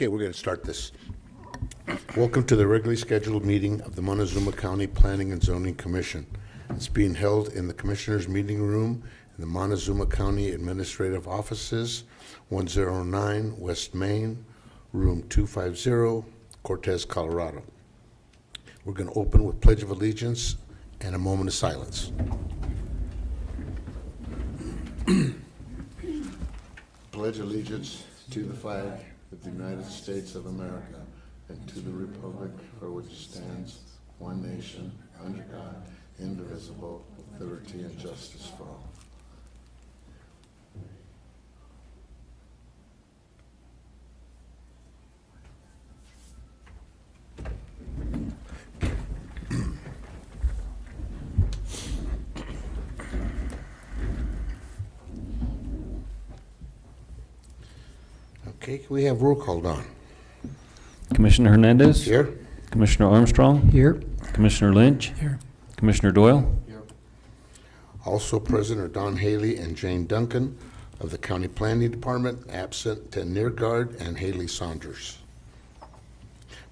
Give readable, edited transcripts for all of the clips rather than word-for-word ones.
Okay, we're going to start this. Welcome to the regularly scheduled meeting of the Montezuma County Planning and Zoning Commission. It's being held in the Commissioners' Meeting Room in the Montezuma County Administrative Offices, 109 West Main, Room 250, Cortez, Colorado. We're going to open with Pledge of Allegiance and a moment of silence. Pledge allegiance to the flag of the United States of America and to the republic for which it stands, one nation, under God, indivisible, with liberty and justice for all. Okay, can we have roll call done? Commissioner Hernandez. Here. Commissioner Armstrong. Here. Commissioner Lynch. Here. Commissioner Doyle. Here. Also present are Don Haley and Jane Duncan of the County Planning Department, absent Ted Neergaard and Haley Saunders.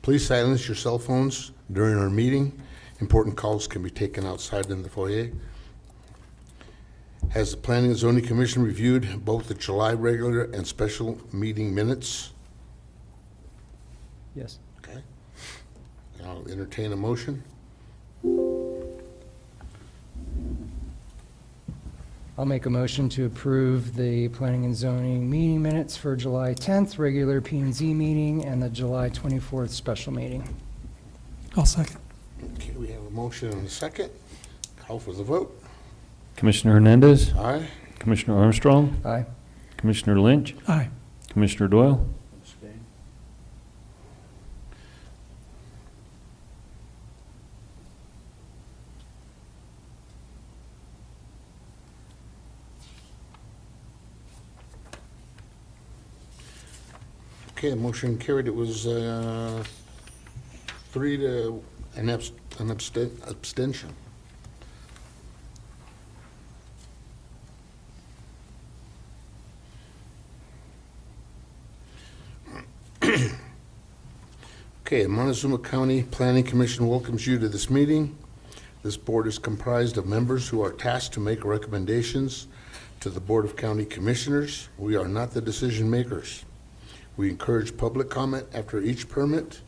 Please silence your cell phones during our meeting. Important calls can be taken outside in the foyer. Has the Planning and Zoning Commission reviewed both the July regular and special meeting minutes? Yes. Okay. I'll entertain a motion. I'll make a motion to approve the Planning and Zoning meeting minutes for July 10th, regular P&Z meeting, and the July 24th special meeting. I'll second. Okay, we have a motion and a second. Call for the vote. Commissioner Hernandez. Aye. Commissioner Armstrong. Aye. Commissioner Lynch. Aye. Commissioner Doyle. Okay, the motion carried. It was 3 to an abstention. Okay, the Montezuma County Planning Commission welcomes you to this meeting. This board is comprised of members who are tasked to make recommendations to the Board of County Commissioners. We are not the decision makers. We encourage public comment after each permit.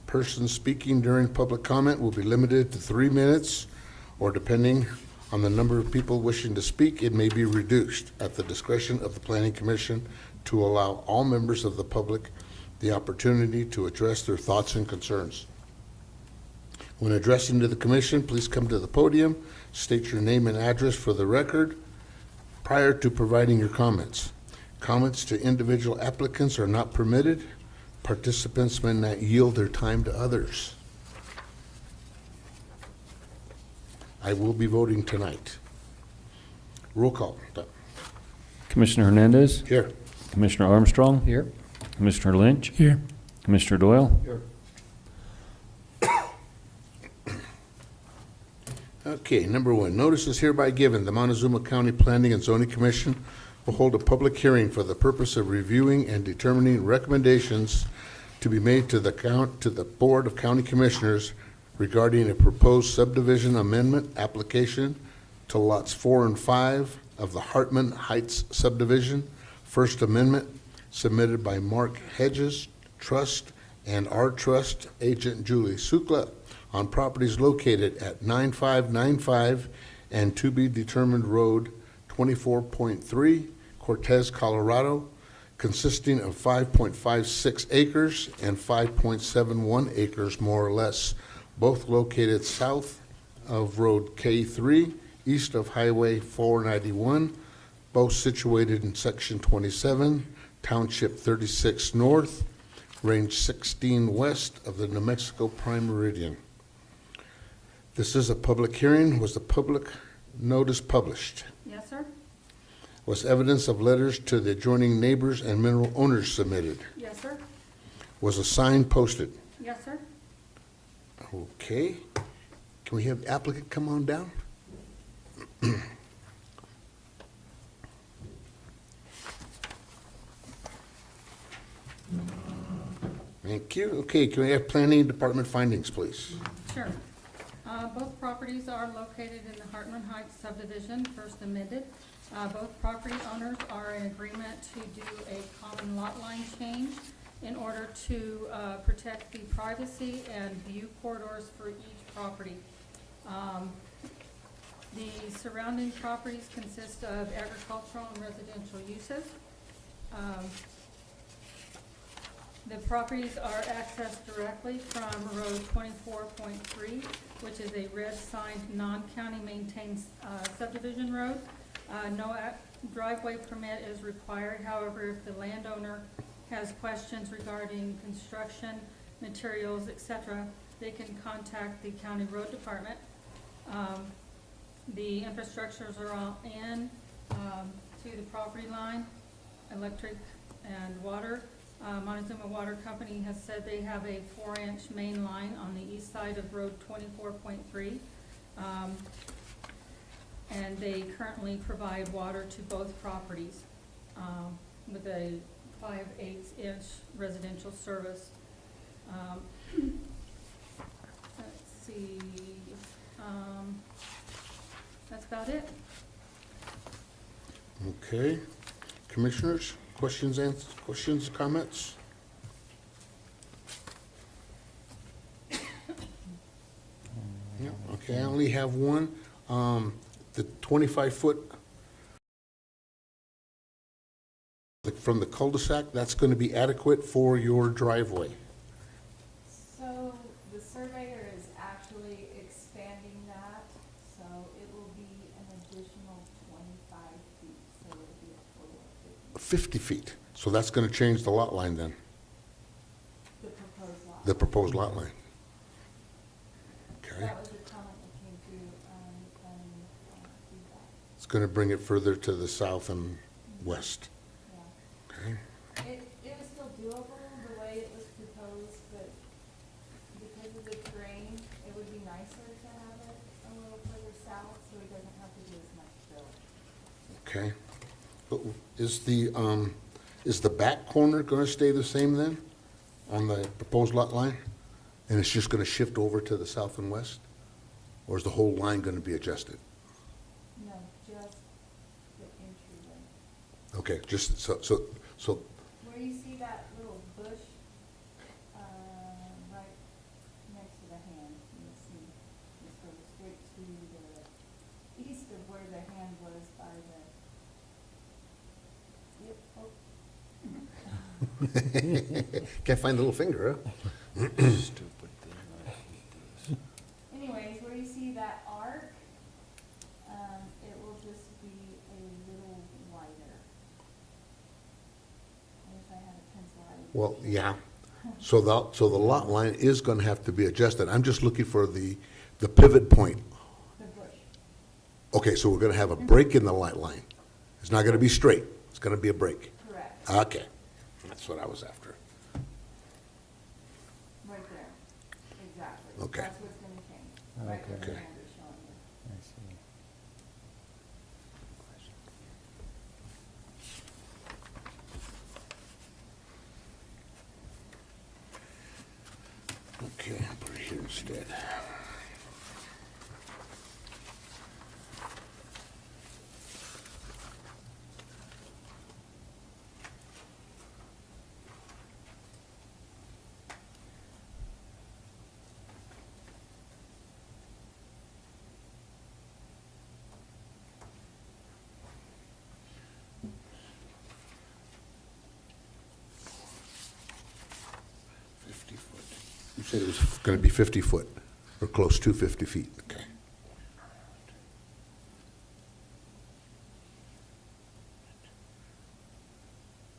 Persons speaking during public comment will be limited to 3 minutes, or depending on the number of people wishing to speak, it may be reduced at the discretion of the Planning Commission to allow all members of the public the opportunity to address their thoughts and concerns. When addressing to the Commission, please come to the podium, state your name and address for the record prior to providing your comments. Comments to individual applicants are not permitted. Participants may not yield their time to others. I will be voting tonight. Roll call. Commissioner Hernandez. Here. Commissioner Armstrong. Here. Commissioner Lynch. Here. Commissioner Doyle. Here. Okay, number 1, notice is hereby given. The Montezuma County Planning and Zoning Commission will hold a public hearing for the purpose of reviewing and determining recommendations to be made to the Board of County Commissioners regarding a proposed subdivision amendment application to lots 4 and 5 of the Hartman Heights Subdivision, First Amendment, submitted by Mark Hedges Trust and our trust agent JulieSuckla on properties located at 9595 and to be determined Road 24.3, Cortez, Colorado, consisting of 5.56 acres and 5.71 acres, more or less, both located south of Road K.3, east of Highway 491, both situated in Section 27, Township 36 North, Range 16 west of the New Mexico Prime Meridian. This is a public hearing. Was the public notice published? Yes, sir. Was evidence of letters to the adjoining neighbors and mineral owners submitted? Yes, sir. Was a sign posted? Yes, sir. Okay. Can we have the applicant come on down? Thank you. Okay, can we have planning department findings, please? Sure. Both properties are located in the Hartman Heights Subdivision, first amended. Both property owners are in agreement to do a common lot line change in order to protect the privacy and view corridors for each property. The surrounding properties consist of agricultural and residential uses. The properties are accessed directly from Road 24.3, which is a red signed, non-county maintained subdivision road. No driveway permit is required. However, if the landowner has questions regarding construction, materials, etc., they can contact the county road department. The infrastructures are all in to the property line, electric and water. Montezuma Water Company has said they have a 4-inch main line on the east side of Road 24.3. And they currently provide water to both properties with a 5/8-inch residential service. Let's see, that's about it. Okay. Commissioners, questions, comments? Yeah, okay, I only have one. The 25-foot from the cul-de-sac, that's going to be adequate for your driveway. So the surveyor is actually expanding that, so it will be an additional 25 feet, so it'll be a total of 50. 50 feet. So that's going to change the lot line then, The proposed lot. the proposed lot line. Okay. That was the comment that came through, planning feedback, It's going to bring it further to the south and west. yeah. Okay. It was still doable the way it was proposed, but because of the terrain, it would be nicer to have it a little further south, so he doesn't have to do as much build. Okay. But is the back corner going to stay the same then on the proposed lot line? And it's just going to shift over to the south and west? Or is the whole line going to be adjusted? No, just the entryway. Okay, just so, Where you see that little bush, right next to the hand, you'll see, just go straight to the east of where the hand was by the, can't find the little finger, huh? anyways, where you see that arc, it will just be a little wider. I wish I had a pencil, I would. Well, yeah. So the lot line is going to have to be adjusted. I'm just looking for the pivot point. The bush. Okay, so we're going to have a break in the lot line. It's not going to be straight. It's going to be a break. Correct, Okay, that's what I was after. right there, exactly. Okay. That's what's gonna change, right where the Okay. hand is showing you. I see. Okay, I'll put it here instead. You said it was going to be 50 foot, or close to 50 feet, okay.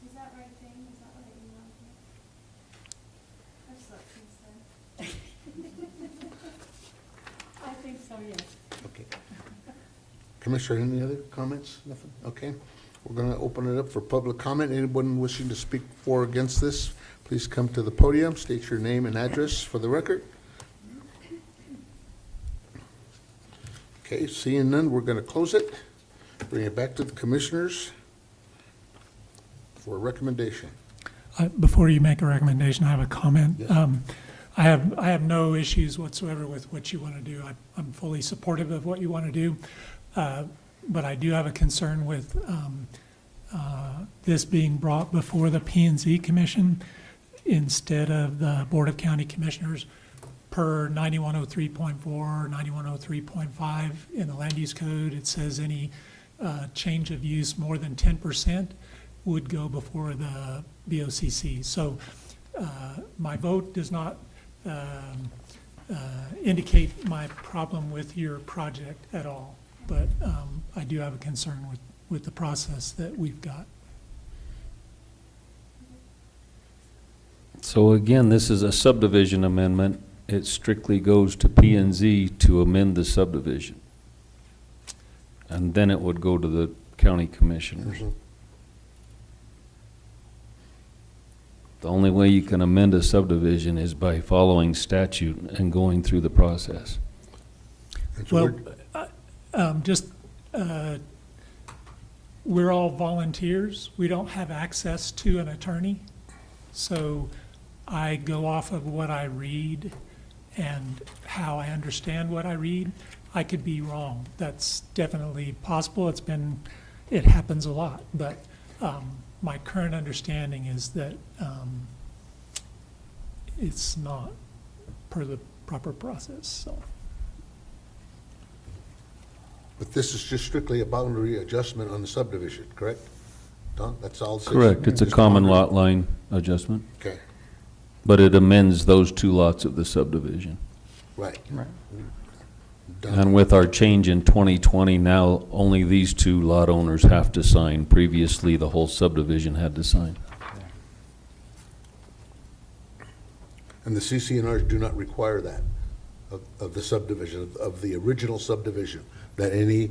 Is that right, Jane? Is that what I emailed you? I've slept since then. I think so, yes. Okay. Commissioner, any other comments? Nothing? Okay. We're going to open it up for public comment. Anyone wishing to speak for or against this, please come to the podium, state your name and address for the record. Okay, seeing none, we're going to close it, bring it back to the commissioners for a recommendation. Before you make a recommendation, I have a comment. Yes. I have no issues whatsoever with what you want to do. I'm fully supportive of what you want to do. But I do have a concern with this being brought before the P&Z Commission instead of the Board of County Commissioners per 9103.4, 9103.5 in the Land Use Code. It says any change of use more than 10% would go before the BOCC. So my vote does not indicate my problem with your project at all, but I do have a concern with the process that we've got. So again, this is a subdivision amendment. It strictly goes to P&Z to amend the subdivision. And then it would go to the county commissioners. The only way you can amend a subdivision is by following statute and going through the process. And so Well, we're all volunteers. We don't have access to an attorney. So I go off of what I read and how I understand what I read. I could be wrong. That's definitely possible. It happens a lot, but my current understanding is that it's not per the proper process, so. But this is just strictly a boundary adjustment on the subdivision, correct? Don, that's all? Correct. It's a Just common boundary? lot line adjustment, Okay, but it amends those two lots of the subdivision. right. Right. Done. And with our change in 2020, now only these two lot owners have to sign. Previously, the whole subdivision had to sign. And the CC&Rs do not require that of the subdivision, of the original subdivision, that any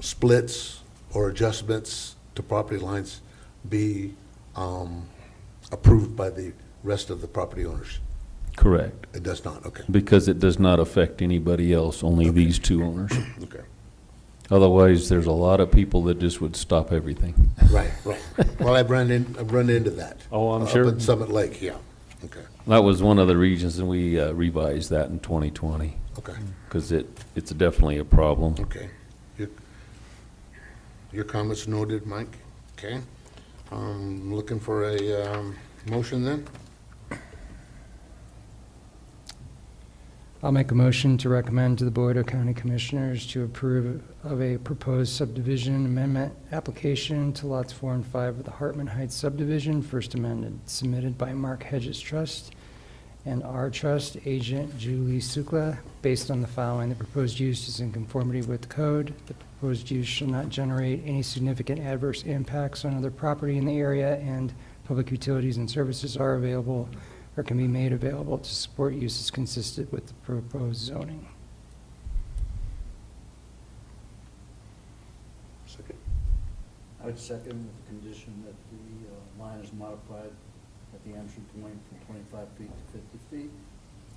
splits or adjustments to property lines be approved by the rest of the property owners. Correct. It does not, okay. Because it does not affect anybody else, only Okay. these two owners. Okay. Otherwise, there's a lot of people that just would stop everything. Right, right. Well, I've run into that. Oh, I'm sure. Up at Summit Lake, yeah. Okay, That was one of the reasons, and we revised that in 2020, okay, because it's definitely a problem. okay. Your comments noted, Mike. Okay. Looking for a motion then? I'll make a motion to recommend to the Board of County Commissioners to approve of a proposed subdivision amendment application to lots 4 and 5 of the Hartman Heights Subdivision, first amended, submitted by Mark Hedges Trust and our trust agent JulieSuckla, based on the following. The proposed use is in conformity with the code. The proposed use shall not generate any significant adverse impacts on other property in the area, and public utilities and services are available or can be made available to support uses consistent with the proposed zoning. Second. I'd second with the condition that the line is modified at the entry point from 25 feet to 50 feet.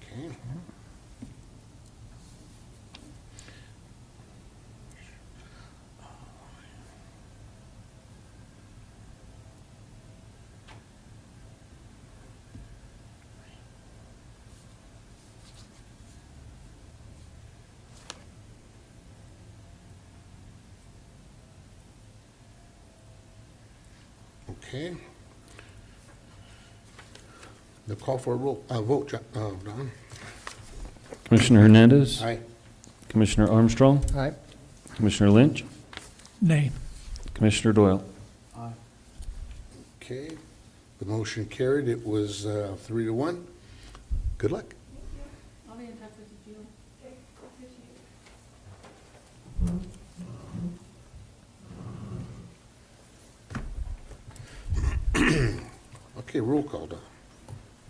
Okay. Okay. The call for a vote, Don? Commissioner Hernandez. Aye. Commissioner Armstrong. Aye. Commissioner Lynch. Nay. Commissioner Doyle. Aye. Okay, the motion carried. It was 3-1. Good luck. I'll be in touch with you, Julie. Okay, roll call, Don.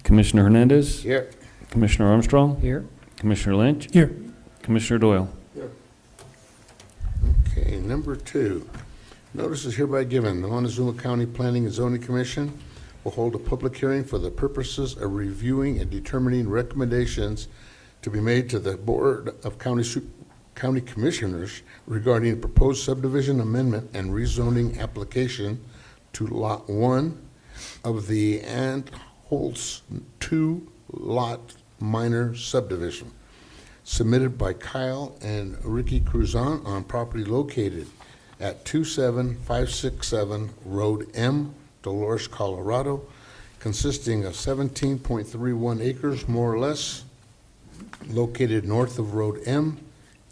Commissioner Hernandez. Here. Commissioner Armstrong. Here. Commissioner Lynch. Here. Commissioner Doyle. Okay, number 2. Notice is hereby given. The Montezuma County Planning and Zoning Commission will hold a public hearing for the purposes of reviewing and determining recommendations to be made to the Board of County Commissioners regarding a proposed subdivision amendment and rezoning application to Lot 1 of the Antholz 2 Lot Minor Subdivision, submitted by Kyle and Rickie Cruzan on property located at 27567 Road M, Dolores, Colorado, consisting of 17.31 acres, more or less, located north of Road M,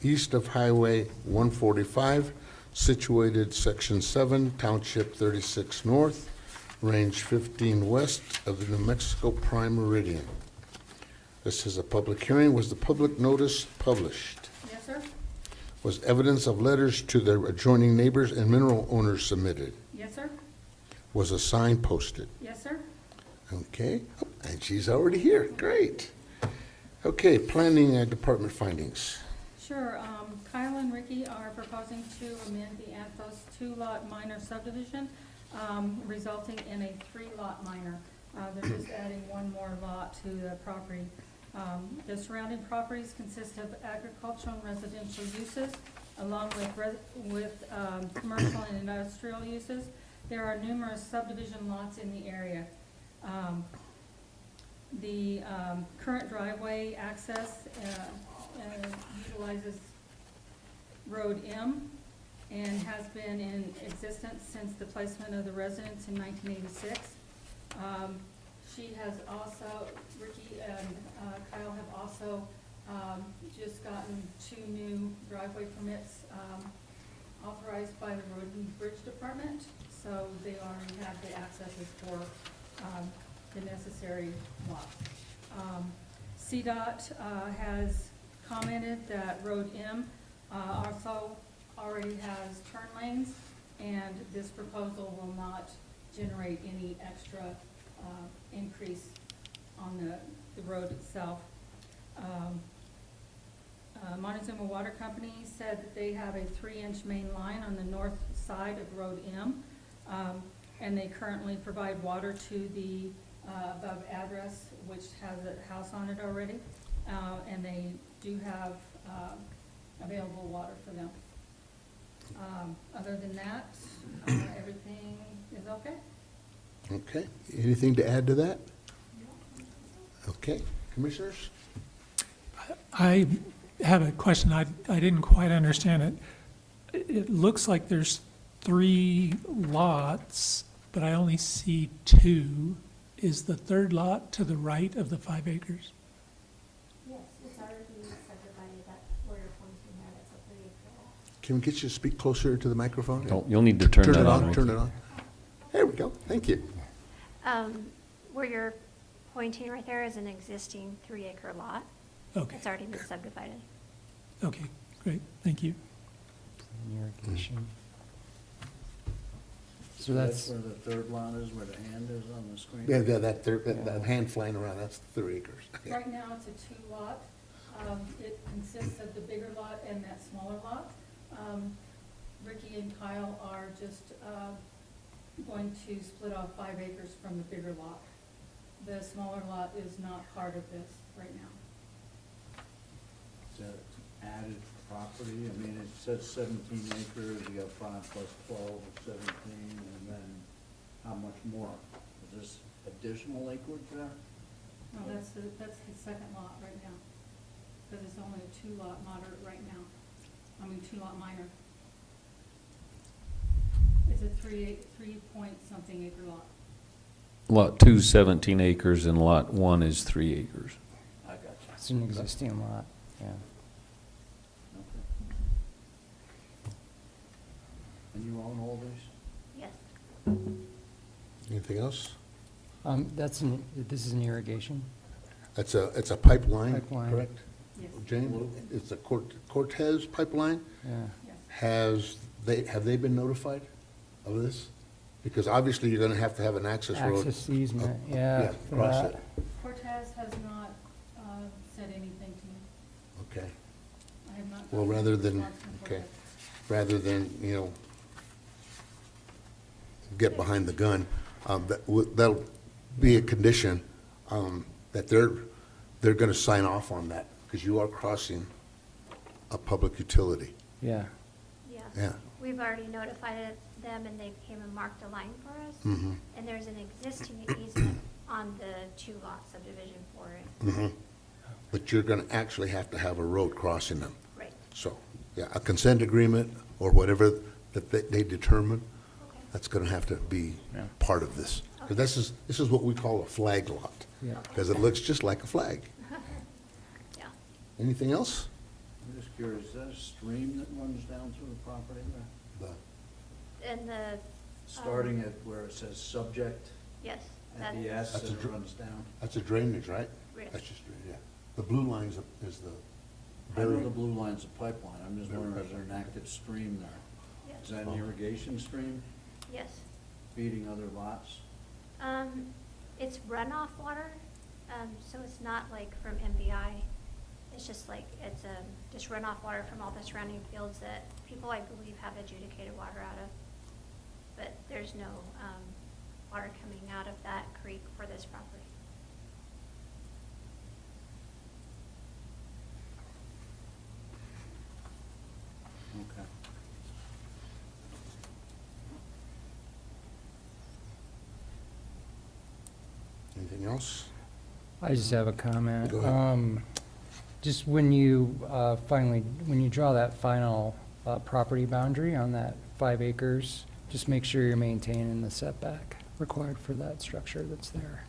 east of Highway 145, situated Section 7, Township 36 North, Range 15 west of the New Mexico Prime Meridian. This is a public hearing. Was the public notice published? Yes, sir? Was evidence of letters to the adjoining neighbors and mineral owners submitted? Yes, sir? Was a sign posted? Yes, sir? Okay, and she's already here. Great. Okay, planning department findings. Sure. Kyle and Rickie are proposing to amend the Antholz 2-lot minor subdivision, resulting in a 3-lot minor. They're just adding one more lot to the property. The surrounding properties consist of agricultural and residential uses, along with commercial and industrial uses. There are numerous subdivision lots in the area. The current driveway access utilizes Road M and has been in existence since the placement of the residence in 1986. She has also, Rickie and Kyle have also just gotten 2 new driveway permits authorized by the Road and Bridge Department, so they already have the accesses for the necessary lots. CDOT has commented that Road M also already has turn lanes, and this proposal will not generate any extra increase on the road itself. Montezuma Water Company said that they have a 3-inch main line on the north side of Road M, and they currently provide water to the above address, which has a house on it already, and they do have available water for them. Other than that, everything is okay. Okay, anything to add to that? Okay, commissioners? I have a question. I didn't quite understand it. It looks like there's 3 lots, but I only see 2. Is the 3rd lot to the right of the 5 acres? Yes, it's already subdivided, that where you're pointing there, that's a 3-acre lot. Can we get you to speak closer to the microphone? Oh, you'll need to turn that on. Turn it on. There we go, thank you. Where you're pointing right there is an existing 3-acre lot. Okay, It's already been subdivided. okay, great, thank you. Irrigation. So That's that's, where the 3rd lot is, where the hand is on the screen? Yeah, that hand flying around, that's 3 acres. Right now, it's a 2-lot. It consists of the bigger lot and that smaller lot. Rickie and Kyle are just going to split off 5 acres from the bigger lot. The smaller lot is not part of this right now. Is that added property? I mean, it says 17 acres, you got 5 plus 12, 17, and then how much more? Is this additional acreage there? No, that's the second lot right now, because it's only a 2-lot moderate right now. 2-lot minor. It's a 3-point-something acre lot. Lot 2 is 17 acres and lot 1 is 3 acres. I got you. it's an existing lot, yeah. Okay. And you own all these? Yes. Anything else? This is an irrigation It's a pipeline, pipeline. correct? Yes. Jane, it's a Cortez pipeline. Yeah. Yes. Have they been notified of this? Because obviously you're gonna have to have an access road. Access easement, up- yeah. for across that. it. Cortez has not said anything to me. Okay, I have not. well, gotten rather a than, response from okay, Cortez. rather than, get behind the gun, that'll be a condition, that they're gonna sign off on that, because you are crossing a public utility. Yeah, Yeah. Yeah. We've already notified it them and they came and marked a line for us. Mm-hmm. And there's an existing easement on the 2-lot subdivision for it. Mm-hmm. But you're gonna actually have to have a road crossing them. Right. So, yeah, a consent agreement or whatever that they determine, Okay. that's gonna have to be Yeah. part of this. 'Cause this is what we call a flag lot, Yeah. because it looks just like a flag. Yeah. Anything else? I'm just curious, is that a stream that runs down through the property there? And the, Starting at where it says subject yes, at that, the S That's and a it dr- runs down? That's a drainage, right? Yes. That's just, yeah. The blue line is the I know buried. the blue line's a pipeline, I'm just wondering, is there an active stream there? Is yes, that an irrigation stream yes. feeding other lots? It's runoff water, so it's not like from MBI. It's just like, it's just runoff water from all the surrounding fields that people, I believe, have adjudicated water out of. But there's no water coming out of that creek for this property. Okay. Anything else? I just have a comment. Go ahead. Just when you when you draw that final property boundary on that 5 acres, just make sure you're maintaining the setback required for that structure that's there.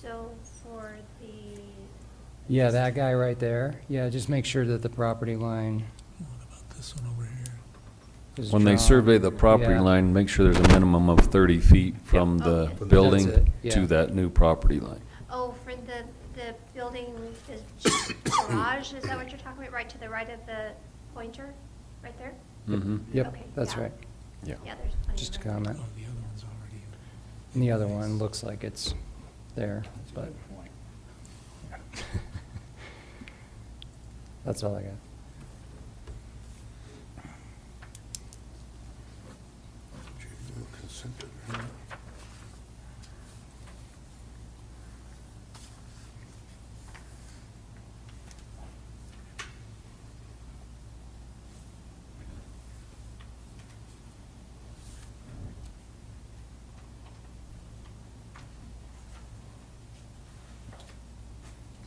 So for the, Yeah, that guy right there. Yeah, just make sure that the property line What about this one over here? is When they drawn. survey the property Yeah. line, make sure there's a minimum of 30 feet from the Okay. That's building it, yeah. to that new property line. oh, for the building, is garage, is that what you're talking about? Right to the right of the pointer, right there? Mm-hmm. Yep, Okay, that's yeah. right. Yeah. Yeah, there's plenty Just a of room. comment. Oh, the other one's already. And the other one looks like it's there, but Good point. that's all I got. Consent agreement.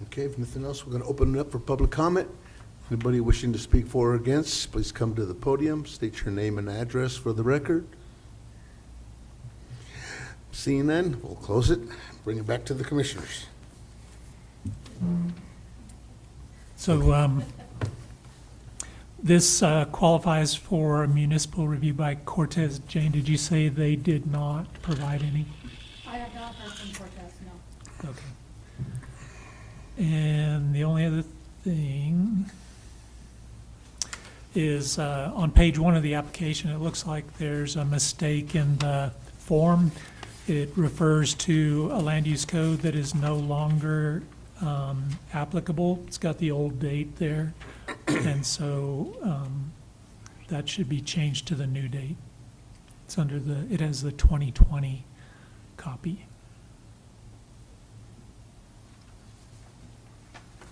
Okay, if nothing else, we're going to open it up for public comment. Anybody wishing to speak for or against, please come to the podium, state your name and address for the record. Seeing none, we'll close it, bring it back to the commissioners. So this qualifies for a municipal review by Cortez. Jane, did you say they did not provide any? I have not heard from Cortez, no. Okay. And the only other thing is on page 1 of the application, it looks like there's a mistake in the form. It refers to a land use code that is no longer applicable. It's got the old date there. And so that should be changed to the new date. It's under it has the 2020 copy.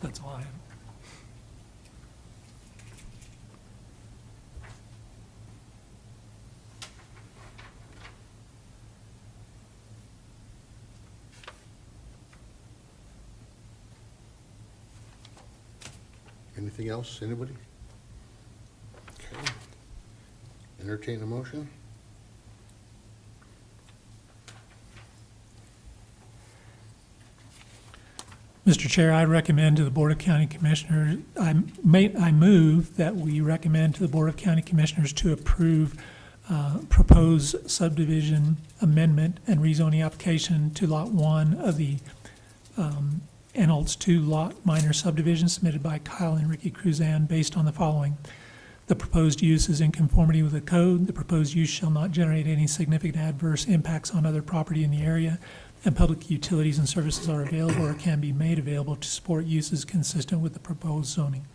That's all I have. Anything else, anybody? Okay. Entertain a motion? Mr. Chair, I recommend to the Board of County Commissioners, I move that we recommend to the Board of County Commissioners to approve proposed subdivision amendment and rezoning application to Lot 1 of the Antholz 2 Lot Minor Subdivision submitted by Kyle and Rickie Cruzan based on the following. The proposed use is in conformity with the code. The proposed use shall not generate any significant adverse impacts on other property in the area, and public utilities and services are available or can be made available to support uses consistent with the proposed zoning.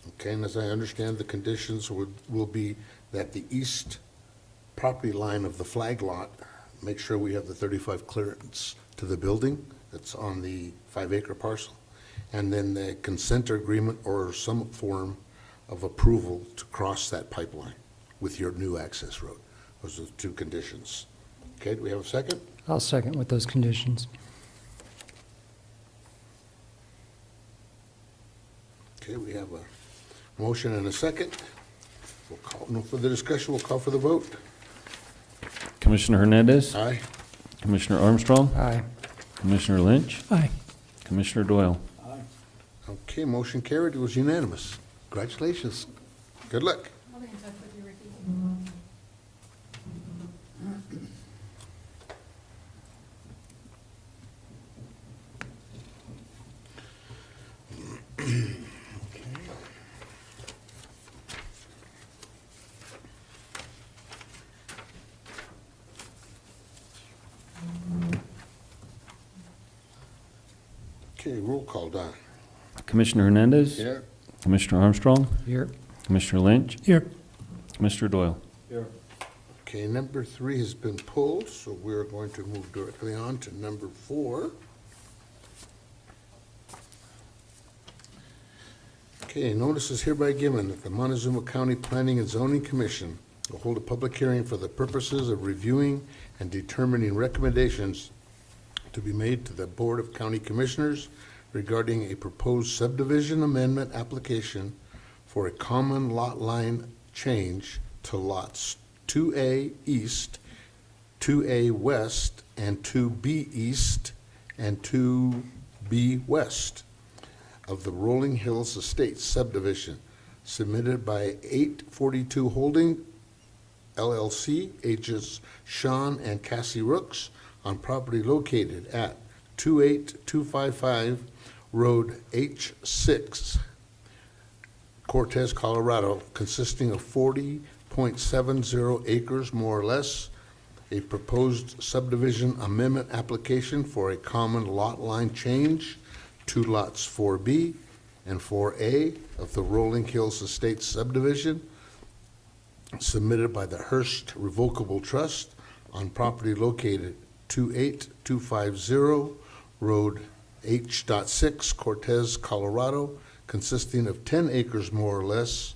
Okay, and as I understand, the conditions will be that the east property line of the flag lot, make sure we have the 35 clearance to the building that's on the 5 acre parcel. And then the consent agreement or some form of approval to cross that pipeline with your new access road. Those are the two conditions. Okay, do we have a second? I'll second with those conditions. Okay, we have a motion and a second. We'll call, no further discussion, we'll call for the vote. Commissioner Hernandez. Aye. Commissioner Armstrong. Aye. Commissioner Lynch. Aye. Commissioner Doyle. Aye. Okay, motion carried, it was unanimous. Congratulations. Good luck. I'll be in touch with you, Ricky. Okay, roll call, Don. Commissioner Hernandez. Here. Commissioner Armstrong. Here. Commissioner Lynch. Here. Commissioner Doyle. Here. Okay, number 3 has been pulled, so we're going to move directly on to number 4. Okay, notice is hereby given that the Montezuma County Planning and Zoning Commission will hold a public hearing for the purposes of reviewing and determining recommendations to be made to the Board of County Commissioners regarding a proposed subdivision amendment application for a common lot line change to lots 2A East, 2A West, and 2B East, and 2B West of the Rolling Hills Estates subdivision submitted by 842 Holding LLC, agents Sean and Cassie Rooks, on property located at 28255 Road H6, Cortez, Colorado, consisting of 40.70 acres, more or less, a proposed subdivision amendment application for a common lot line change to lots 4B and 4A of the Rolling Hills Estates subdivision, submitted by the Hearst Revocable Trust on property located 28250 Road H.6, Cortez, Colorado, consisting of 10 acres more or less,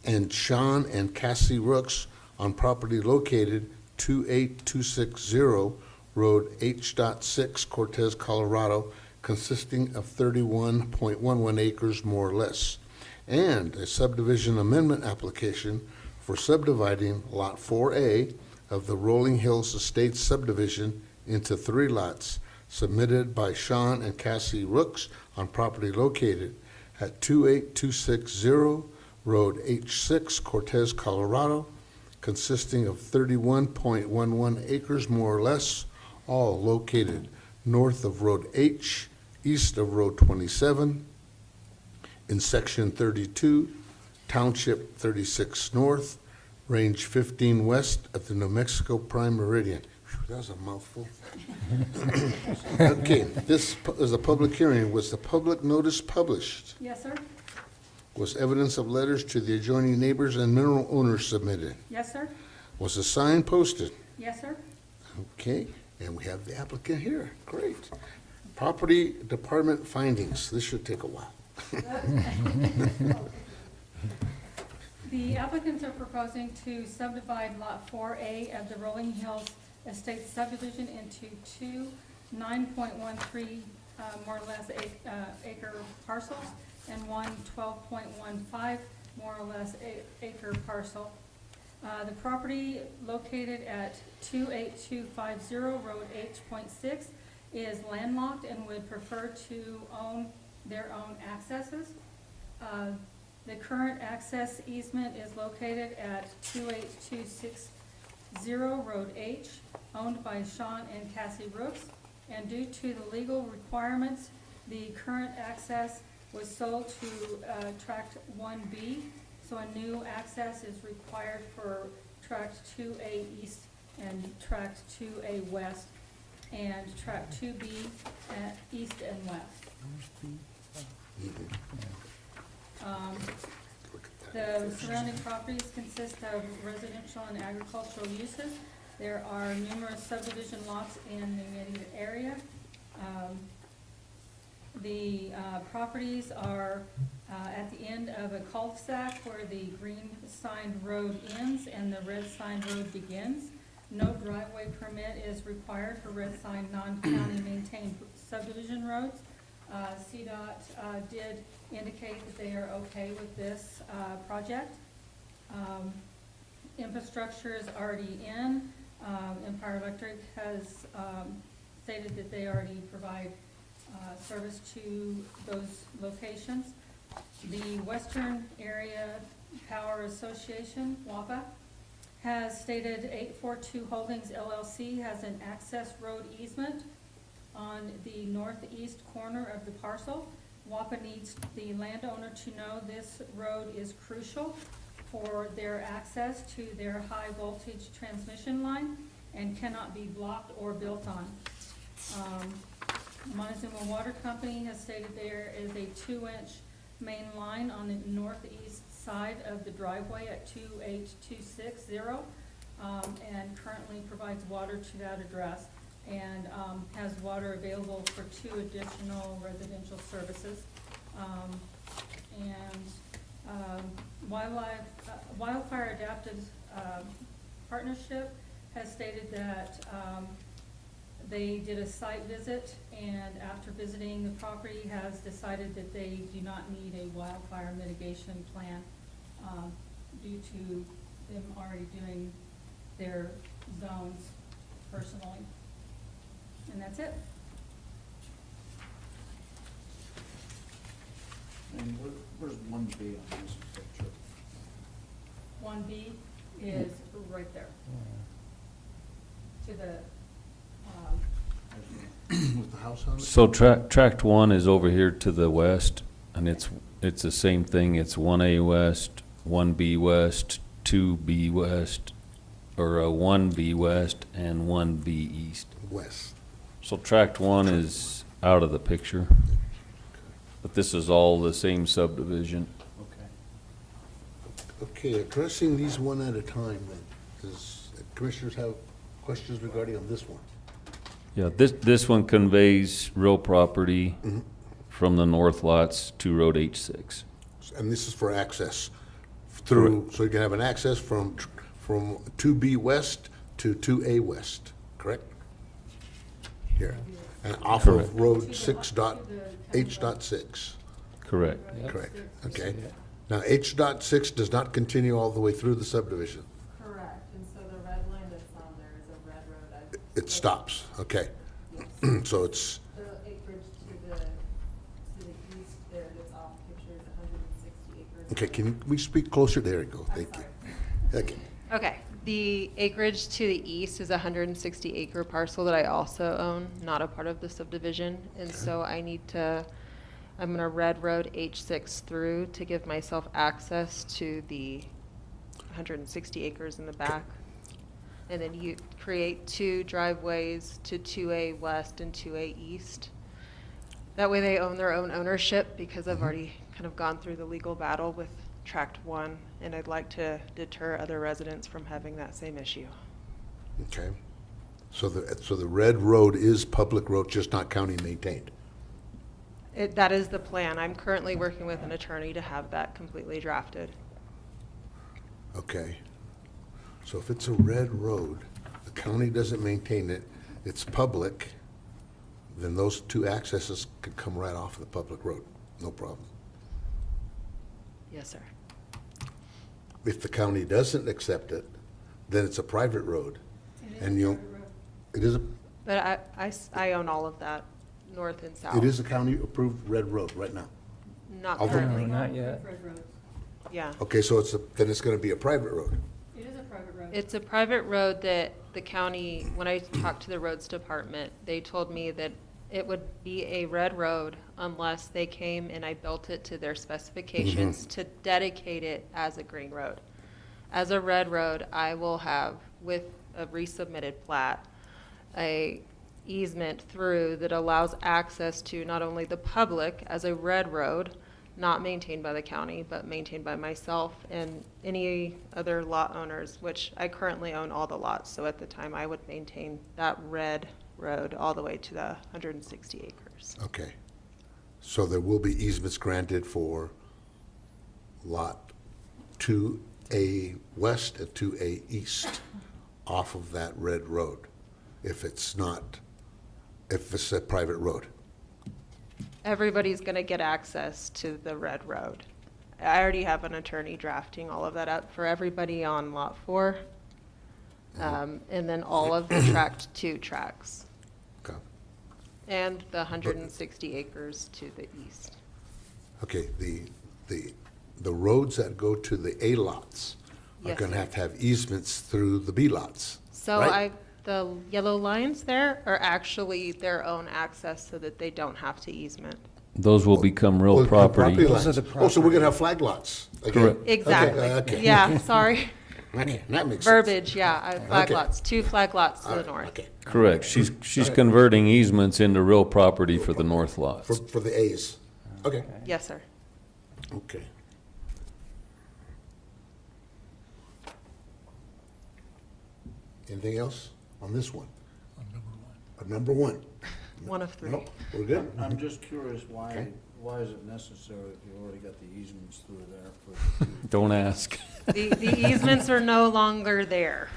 and Sean and Cassie Rooks on property located 28260 Road H.6, Cortez, Colorado, consisting of 31.11 acres more or less, and a subdivision amendment application for subdividing Lot 4A of the Rolling Hills Estates subdivision into 3 lots, submitted by Sean and Cassie Rooks on property located at 28260 Road H6, Cortez, Colorado, consisting of 31.11 acres more or less, all located north of Road H, east of Road 27, in Section 32, Township 36 North, Range 15 west of the New Mexico Prime Meridian. Whew, that was a mouthful. Okay, this is a public hearing. Was the public notice published? Yes, sir? Was evidence of letters to the adjoining neighbors and mineral owners submitted? Yes, sir? Was a sign posted? Yes, sir? Okay, and we have the applicant here. Great. Property department findings. This should take a while. The applicants are proposing to subdivide Lot 4A of the Rolling Hills Estate subdivision into 2 9.13 more or less acre parcels and 1 12.15 more or less acre parcel. The property located at 28250 Road H.6 is landlocked and would prefer to own their own accesses. The current access easement is located at 28260 Road H, owned by Sean and Cassie Rooks, and due to the legal requirements, the current access was sold to Tract 1B, so a new access is required for Tract 2A East and Tract 2A West, and Tract 2B East and West. The surrounding properties consist of residential and agricultural uses. There are numerous subdivision lots in the immediate area. The properties are at the end of a cul-de-sac where the green signed road ends and the red signed road begins. No driveway permit is required for red signed non-county maintained subdivision roads. CDOT did indicate that they are okay with this project. Infrastructure is already in. Empire Electric has stated that they already provide service to those locations. The Western Area Power Association, WAPA, has stated 842 Holdings LLC has an access road easement on the northeast corner of the parcel. WAPA needs the landowner to know this road is crucial for their access to their high voltage transmission line and cannot be blocked or built on. Montezuma Water Company has stated there is a 2-inch main line on the northeast side of the driveway at 28260, and currently provides water to that address, and has water available for 2 additional residential services. Wildfire Adaptive Partnership has stated that they did a site visit, and after visiting the property has decided that they do not need a wildfire mitigation plan due to them already doing their zones personally. And that's it. And where's 1B on this picture? 1B is right there. To the, With the house on it? So tract 1 is over here to the west, and it's the same thing. It's 1A west, 1B west, 2B west, or 1B west and 1B east. West. So tract 1 is out of the picture, but this is all the same subdivision. Okay. Okay, addressing these one at a time, then. Does commissioners have questions regarding on this one? Yeah, this one conveys real property from the north lots to Road H6. And this is for access through, so you can have an access from 2B west to 2A west, correct? Here, and off Correct. of Road 6.H.6, Correct. correct, okay? Now, H.6 does not continue all the way through the subdivision. Correct, and so the red line that's on there is a red road. It stops, okay. So it's, The acreage to the east there that's off picture is 160 acres. okay, can we speak closer? There you go, thank you. Okay, Okay, the acreage to the east is a 160 acre parcel that I also own, not a part of the subdivision. And so I'm gonna red road H6 through to give myself access to the 160 acres in the back. And then you create 2 driveways to 2A west and 2A east. That way they own their own ownership, because I've already kind of gone through the legal battle with tract 1, and I'd like to deter other residents from having that same issue. okay. So the red road is public road, just not county maintained. That is the plan. I'm currently working with an attorney to have that completely drafted. Okay. So if it's a red road, the county doesn't maintain it, it's public, then those 2 accesses could come right off of the public road, no problem. Yes, sir. If the county doesn't accept it, then it's a private road. it is And a you, private road. it is But I own all then north and south. it is a county-approved red road right now. Not Although- currently. No, not yet. Red roads. Yeah. Okay, so then it's gonna be a private road. It is a private road. It's a private road that the county, when I talked to the roads department, they told me that it would be a red road unless they came and I built it to their specifications to dedicate it as a green road. As a red road, I will have, with a resubmitted plat, a easement through that allows access to not only the public as a red road, not maintained by the county, but maintained by myself and any other lot owners, which I currently own all the lots. So at the time, I would maintain that red road all the way to the 160 acres. Okay. So there will be easements granted for lot 2A west and 2A east off of that red road, if it's a private road. Everybody's gonna get access to the red road. I already have an attorney drafting all of that up for everybody on Lot 4. And then all of the Tract 2 tracks, Okay. and the 160 acres to the east. Okay, the roads that go to the A lots are Yes, gonna sir. have easements through the B lots. So right? the yellow lines there are actually their own access so that they don't have to easement. Those will become real Well, property. lines. Those are the Oh, so we're property. gonna have flag lots again? Correct. Exactly. Okay. Yeah, sorry. Okay, that makes sense. Verbiage, yeah, flag Okay. lots, 2 flag lots to All the right, north. Okay, Correct. She's converting easements into real property for the north lots. for the A's. Okay, Yes, sir. okay. Anything else on this one? On number one? One of 3. No, we're good? I'm just curious, Okay. why is it necessary if you already got the easements through there for the two? Don't ask. The easements are no longer there.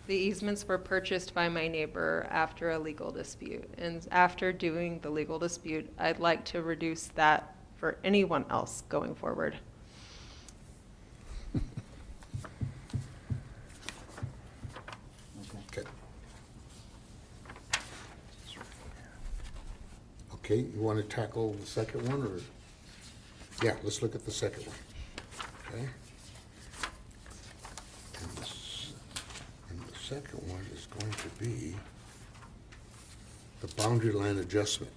The easements were purchased by my neighbor after a legal dispute. And after doing the legal dispute, I'd like to reduce that for anyone else going forward. Okay. Okay, you want to tackle the second one, or? Yeah, let's look at the second one. Okay? And the second one is going to be the boundary line adjustment,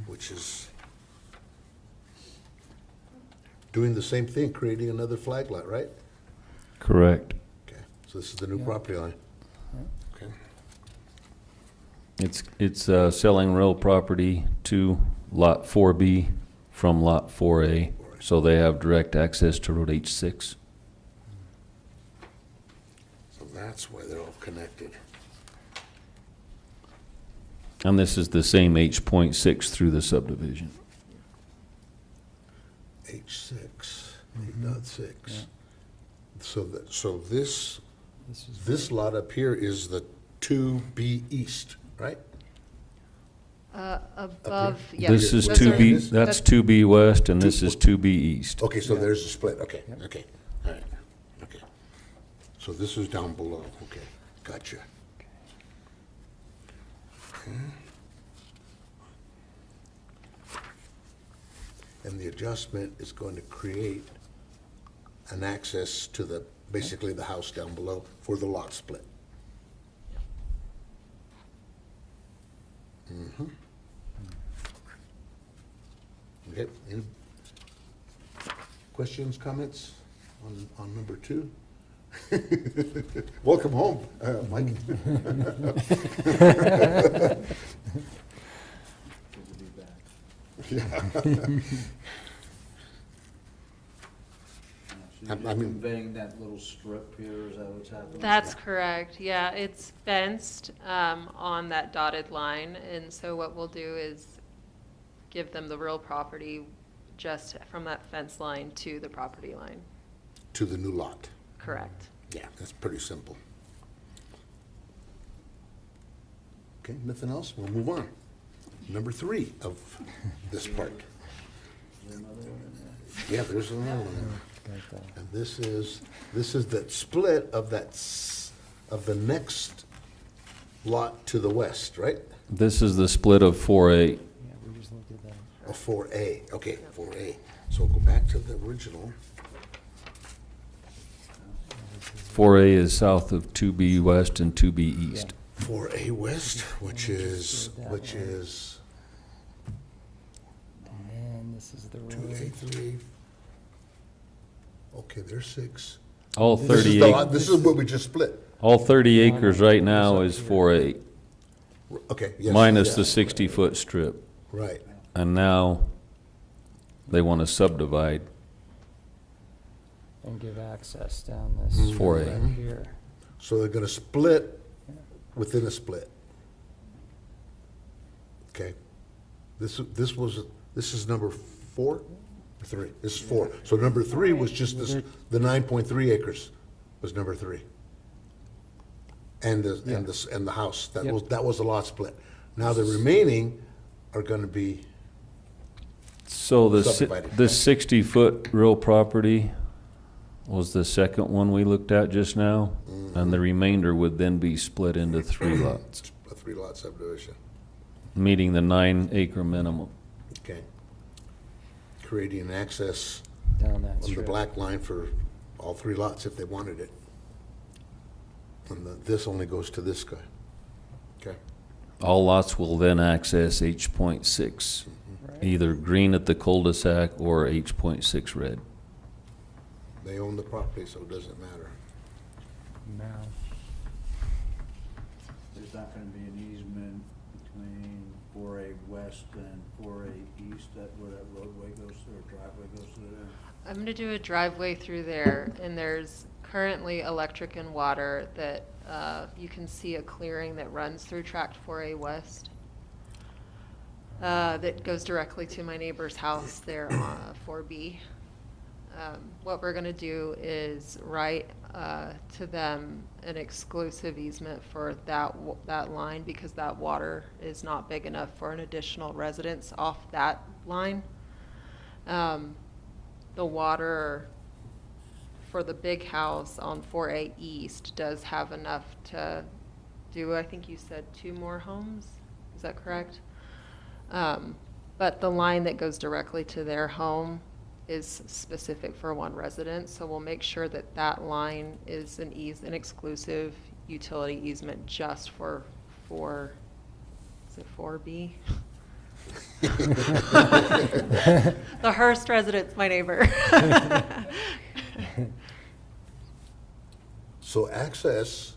which is doing the same thing, creating another flag lot, right? Correct. Okay, so this is the new property line. Okay. It's selling real property to Lot 4B from Lot 4A, so they have direct access to Road H6. So that's why they're all connected. And this is the same H.6 through the subdivision. H6, 8.6. So this lot up here is the 2B East, right? Above, yes. This is those are- 2B, that's 2B West, and this is 2B East. Okay, so there's a split, okay, okay, all right, okay. So this is down below, okay, gotcha. Okay. And the adjustment is going to create an access to the, basically the house down below for the lot split. Mhm. Okay, any questions, comments on number 2? Welcome home, Mike. Good to be back. So I you're just mean- conveying that little strip here, is that what's happening? That's correct, yeah, it's fenced on that dotted line, and so what we'll do is give them the real property just from that fence line to the property line. To the new lot. Correct. Yeah, that's pretty simple. Okay, nothing else? We'll move on. Number 3 of this part. Is there another one in there? Yeah, there's another one. And this is that split of of the next lot to the west, right? This is the split of 4A. Yeah, we just looked at that. Oh, 4A, okay, 4A. So go back to the original. 4A is south of 2B West and 2B East. 4A west, which is, And then this is the road. 2A3. Okay, there's 6. All This is 30 the ac- lot, this is what we just split. all 30 acres right now is 4A, Okay, yes. minus yeah, the 60-foot strip. Right. And now they want to subdivide. And give access down this. 4A. right here. So they're gonna split within a split. Okay. This is number 4? 3. This is 4. So number 3 was just this, the 9.3 acres was number 3. And the house, that was the lot split. Now the remaining are gonna be, So the Subdivided. 60-foot real property was the second one we looked at just now, and the remainder would then be split into 3 lots, a 3-lot subdivision. meeting the 9-acre minimum. Okay. Creating access Down that on the strip. black line for all 3 lots if they wanted it. And this only goes to this guy. Okay. All lots will then access H.6, Right. either green at the cul-de-sac or H.6 red. They own the property, so it doesn't matter. Now, There's not gonna be an easement between 4A west and 4A east, where that roadway goes through, or driveway goes through there? I'm gonna do a driveway through there, and there's currently electric and water that, you can see a clearing that runs through tract 4A west. That goes directly to my neighbor's house there on 4B. What we're gonna do is write, to them an exclusive easement for that line, because that water is not big enough for an additional residence off that line. The water for the big house on 4A East does have enough to do, I think you said 2 more homes, is that correct? But the line that goes directly to their home is specific for 1 resident, so we'll make sure that that line is an exclusive utility easement just for is it 4B? The Hearst residents, my neighbor. So access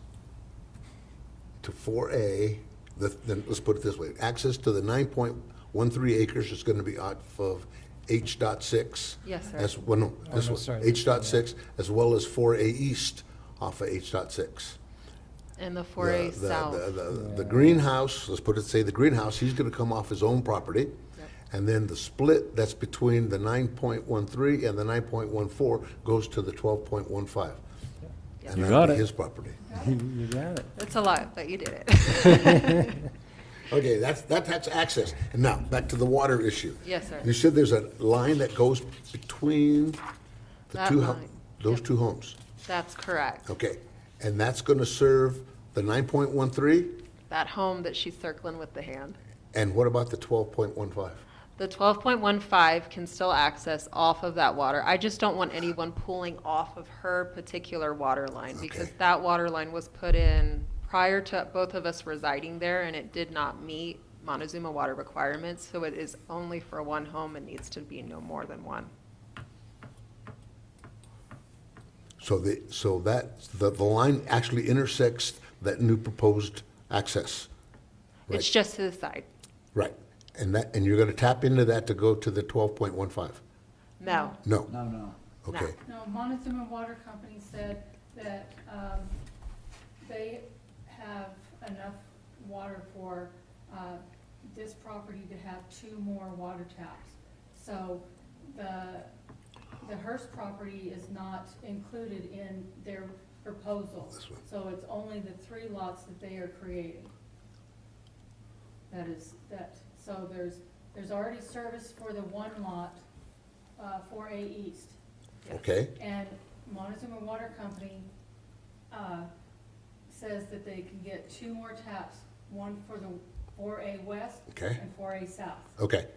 to 4A, then let's put it this way, access to the 9.13 acres is gonna be off of H.6. Yes, sir. As, well, no, this no, one, sorry. H.6, as well as 4A East off of H.6. And the 4A The- South. The greenhouse, let's put it, say the greenhouse, he's gonna come off his own property. Yep. And then the split that's between the 9.13 and the 9.14 goes to the 12.15. Yep. And You that'll got be it. his property. you got it. It's a lot, but you did it. Okay, that's access. And now, back to the water issue. Yes, sir. You said there's a line that goes between the That two, line, those yep. 2 homes. That's correct. Okay, and that's gonna serve the 9.13, That home that she's circling with the hand. and what about the 12.15? The 12.15 can still access off of that water. I just don't want anyone pulling off of her particular water line, because Okay. that water line was put in prior to both of us residing there, and it did not meet Montezuma water requirements, so it is only for 1 home and needs to be no more than 1. So the line actually intersects that new proposed access. It's Right. just to the side. Right, and you're gonna tap into that to go to the 12.15? No. No, No. okay. No, Montezuma Water Company said that they have enough water for this property to have 2 more water taps. So the Hearst property is not included in their proposal. This one. So it's only the 3 lots that they are creating. So there's already service for the 1 lot, 4A East. Okay, And Montezuma Water Company says that they can get 2 more taps, 1 for the 4A West Okay. and 4A South. okay.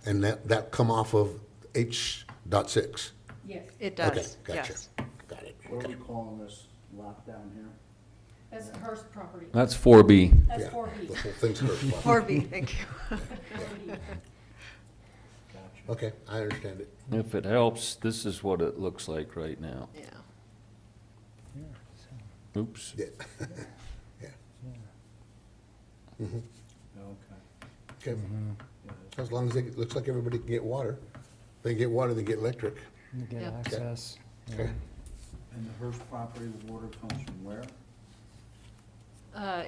And that come off of H.6? Yes, It Okay, does, gotcha. yes. Got it. What are Okay. we calling this lot down here? that's the Hearst property. That's 4B. That's Yeah, 4B. the whole thing's hers. 4B, thank you. 4B. Gotcha. Okay, I understand it. If it helps, this is what it looks like right now. Yeah. Oops. Yeah. Yeah. Mhm. Okay. Okay, Yeah, as long as it looks like everybody can get water. They get water, they get electric. You get Yep. access. Okay. And the Hearst property, the water comes from where?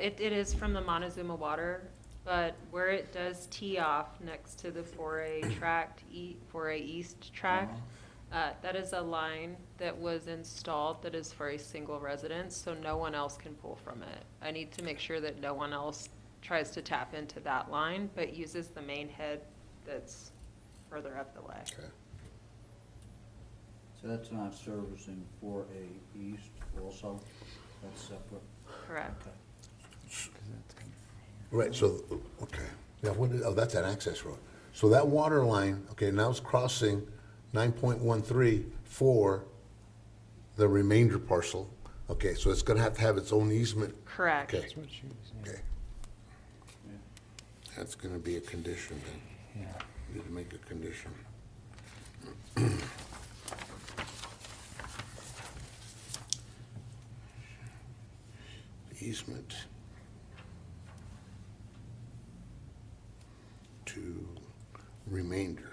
It is from the Montezuma water but where it does tee off next to the 4A tract, 4A East tract, that is a line that was installed that is for a single residence, so no one else can pull from it. I need to make sure that no one else tries to tap into that line, but uses the main head that's further up the way. Okay. So that's not servicing 4A East also? That's separate? Correct. Right, so, okay. Yeah, that's an access road. So that water line, okay, now it's crossing 9.13 for the remainder parcel. Okay, so it's gonna have to have its own easement. Correct. Okay, That's what she was saying. okay. Yeah. That's gonna be a condition then. Yeah. Need to make a condition. Easement to remainder.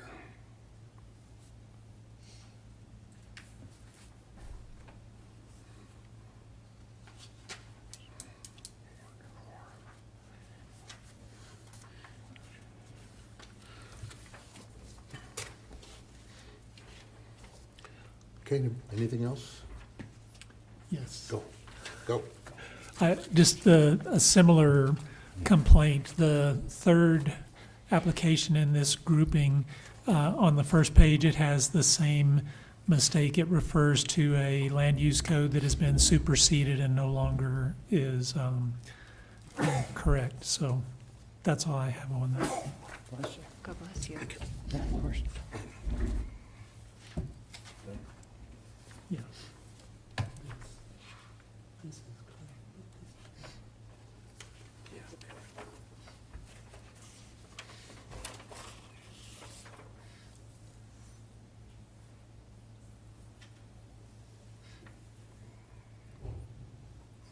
Okay, anything else? Yes. Go. Just a similar complaint, the third application in this grouping, on the first page, it has the same mistake. It refers to a land use code that has been superseded and no longer is correct. So that's all I have on that. Bless you. God bless you. Yeah, of course. Yeah.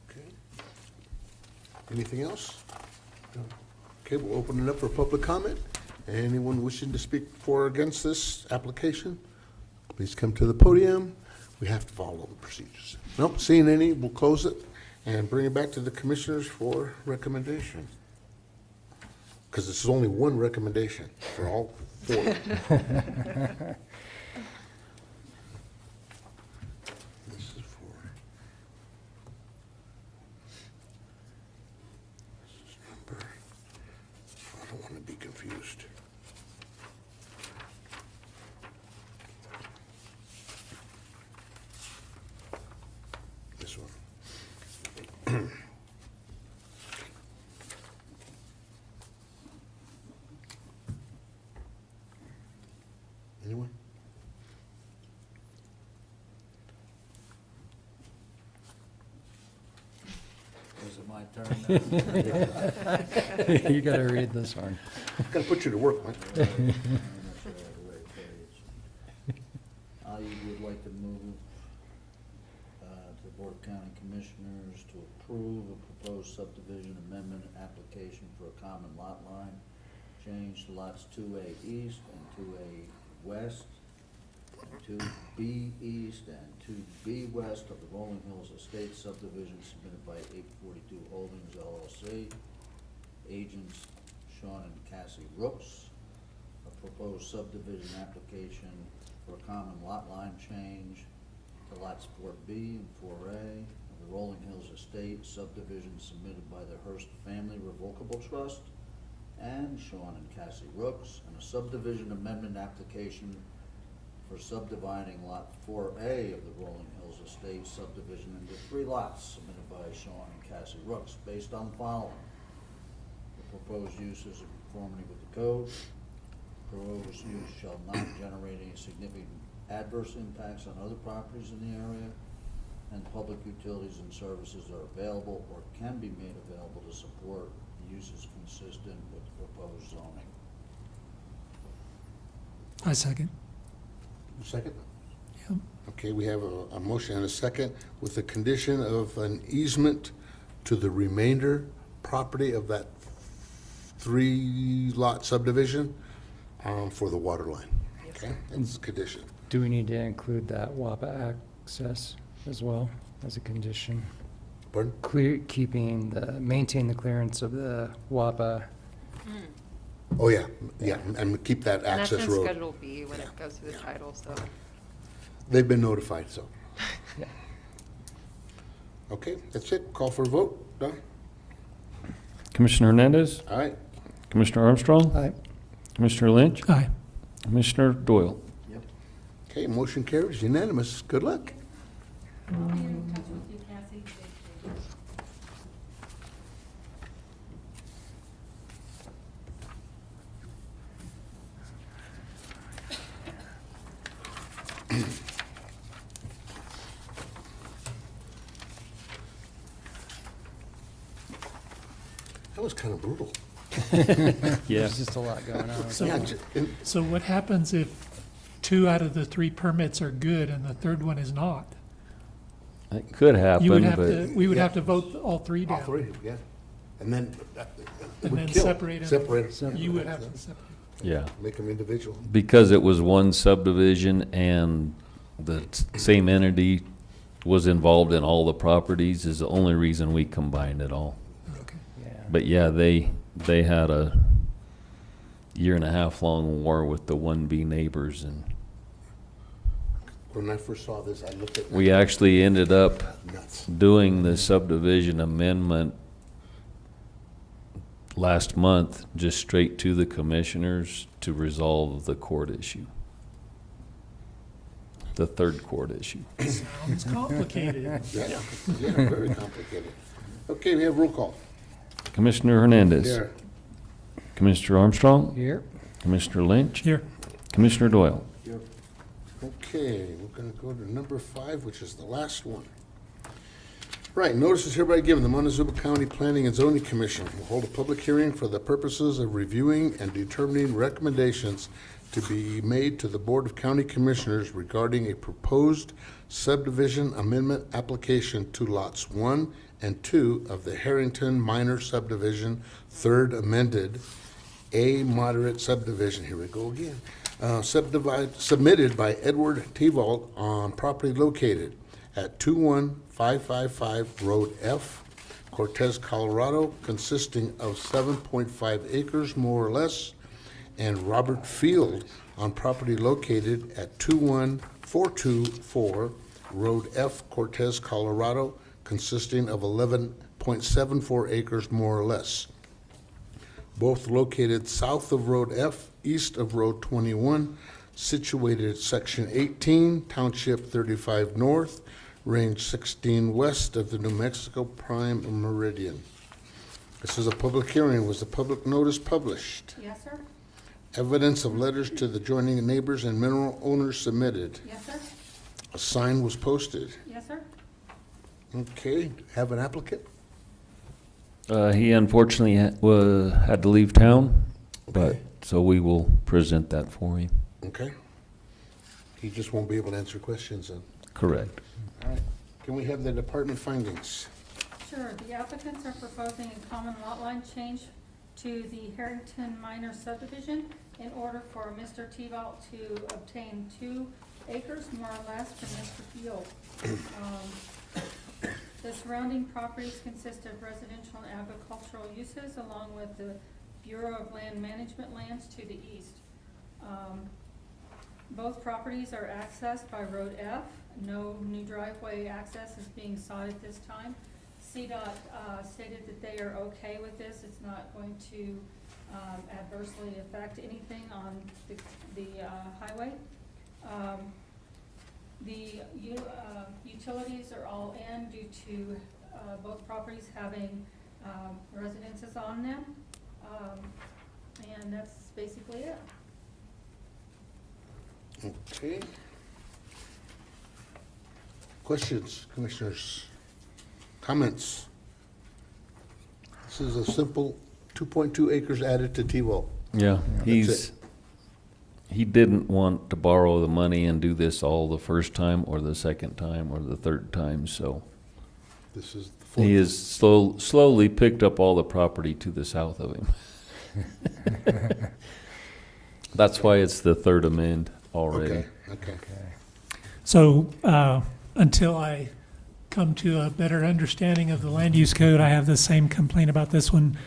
Okay. Anything else? Okay, we'll open it up for public comment. Anyone wishing to speak for or against this application, please come to the podium. We have to follow the procedures. Nope, seeing any, we'll close it and bring it back to the commissioners for recommendation. Because this is only one recommendation for all four. This is for. This is number. I don't want to be confused. This one. Anyone? Is it my turn now? You gotta read this one. Got to put you to work, Mike. I'm not sure I have the right page. I would like to move to the Board of County Commissioners to approve a proposed subdivision amendment application for a common lot line change to lots 2A East and 2A West, and 2B East and 2B West of the Rolling Hills Estate subdivision submitted by 842 Holdings LLC, agents Sean and Cassie Rooks. A proposed subdivision application for a common lot line change to lots 4B and 4A of the Rolling Hills Estate subdivision submitted by the Hearst Family Revocable Trust and Sean and Cassie Rooks, and a subdivision amendment application for subdividing lot 4A of the Rolling Hills Estate subdivision into 3 lots submitted by Sean and Cassie Rooks based on the following. The proposed use is in conformity with the code. Proposed use shall not generate any significant adverse impacts on other properties in the area, and public utilities and services are available or can be made available to support uses consistent with the proposed zoning. I second. Second? Yep. Okay, we have a motion and a second with the condition of an easement to the remainder property of that 3-lot subdivision for the water line. Okay, that's the condition. Do we need to include that WAPA access as well as a condition? Pardon? Maintain the clearance of the WAPA Oh, yeah, yeah, and keep that And that's access in road. Schedule B when it goes through the title, so. They've been notified, so. Yeah. Okay, that's it. Call for a vote. Don? Commissioner Hernandez, All right. Commissioner Armstrong, Aye. Commissioner Lynch, Aye. Commissioner Doyle. Yep. Okay, motion carries unanimous. Good luck. I'll be in touch with you, Cassie. That was kind of brutal. Yeah. There's just a lot going on. So, Yeah, and- so what happens if 2 out of the 3 permits are good and the third one is not? It could You would happen, have but to, we would Yeah. have to vote all 3 down. All three, yeah. And then. And would then kill. separate 'em. Separate 'em. You would have to separate. yeah. Make them individual. Because it was one subdivision and the same entity was involved in all the properties is the only reason we combined it all. Okay. Yeah. But yeah, they had a 1.5 year long war with the 1B neighbors, and When I first saw this, I looked at. we actually ended up Nuts. doing the subdivision amendment last month, just straight to the commissioners to resolve the court issue. The third court issue. Sounds complicated. Yeah, yeah, very complicated. Okay, we have roll call. Commissioner Hernandez. There. Commissioner Armstrong. Here. Commissioner Lynch. Here. Commissioner Doyle. Yep. Okay, we're gonna go to number 5, which is the last one. Right, notice is hereby given, the Montezuma County Planning and Zoning Commission will hold a public hearing for the purposes of reviewing and determining recommendations to be made to the Board of County Commissioners regarding a proposed subdivision amendment application to lots 1 and 2 of the Harrington Minor Subdivision, third amended, a moderate subdivision. Here we go again. Submitted by Edward Tevault on property located at 21555 Road F, Cortez, Colorado, consisting of 7.5 acres more or less, and Robert Field on property located at 21424 Road F, Cortez, Colorado, consisting of 11.74 acres more or less. Both located south of Road F, east of Road 21, situated at Section 18, Township 35 North, Range 16 west of the New Mexico Prime Meridian. This is a public hearing. Was the public notice published? Yes, sir? Evidence of letters to the joining neighbors and mineral owners submitted. Yes, sir? A sign was posted. Yes, sir? Okay, have an applicant? He unfortunately had to leave town, but, Okay. so we will present that for him. Okay. He just won't be able to answer questions then. Correct. All right. Can we have the department findings? Sure, the applicants are proposing a common lot line change to the Harrington Minor Subdivision in order for Mr. Tevault to obtain 2 acres more or less from Mr. Field. The surrounding properties consist of residential and agricultural uses along with the Bureau of Land Management lands to the east. Both properties are accessed by Road F. No new driveway access is being sought at this time. CDOT stated that they are okay with this. It's not going to adversely affect anything on the highway. The utilities are all in due to both properties having residences on them. And that's basically it. Okay. Questions, commissioners? Comments? This is a simple 2.2 acres added to T-Wall. Yeah, That's he didn't want to borrow the money and do this all the first time or the second time or the third time, so This is the fourth. he has slowly picked up all the property to the south of him. That's why it's the third amend already. Okay, okay. So, until I come to a better understanding of the land use code, I have the same complaint about this one.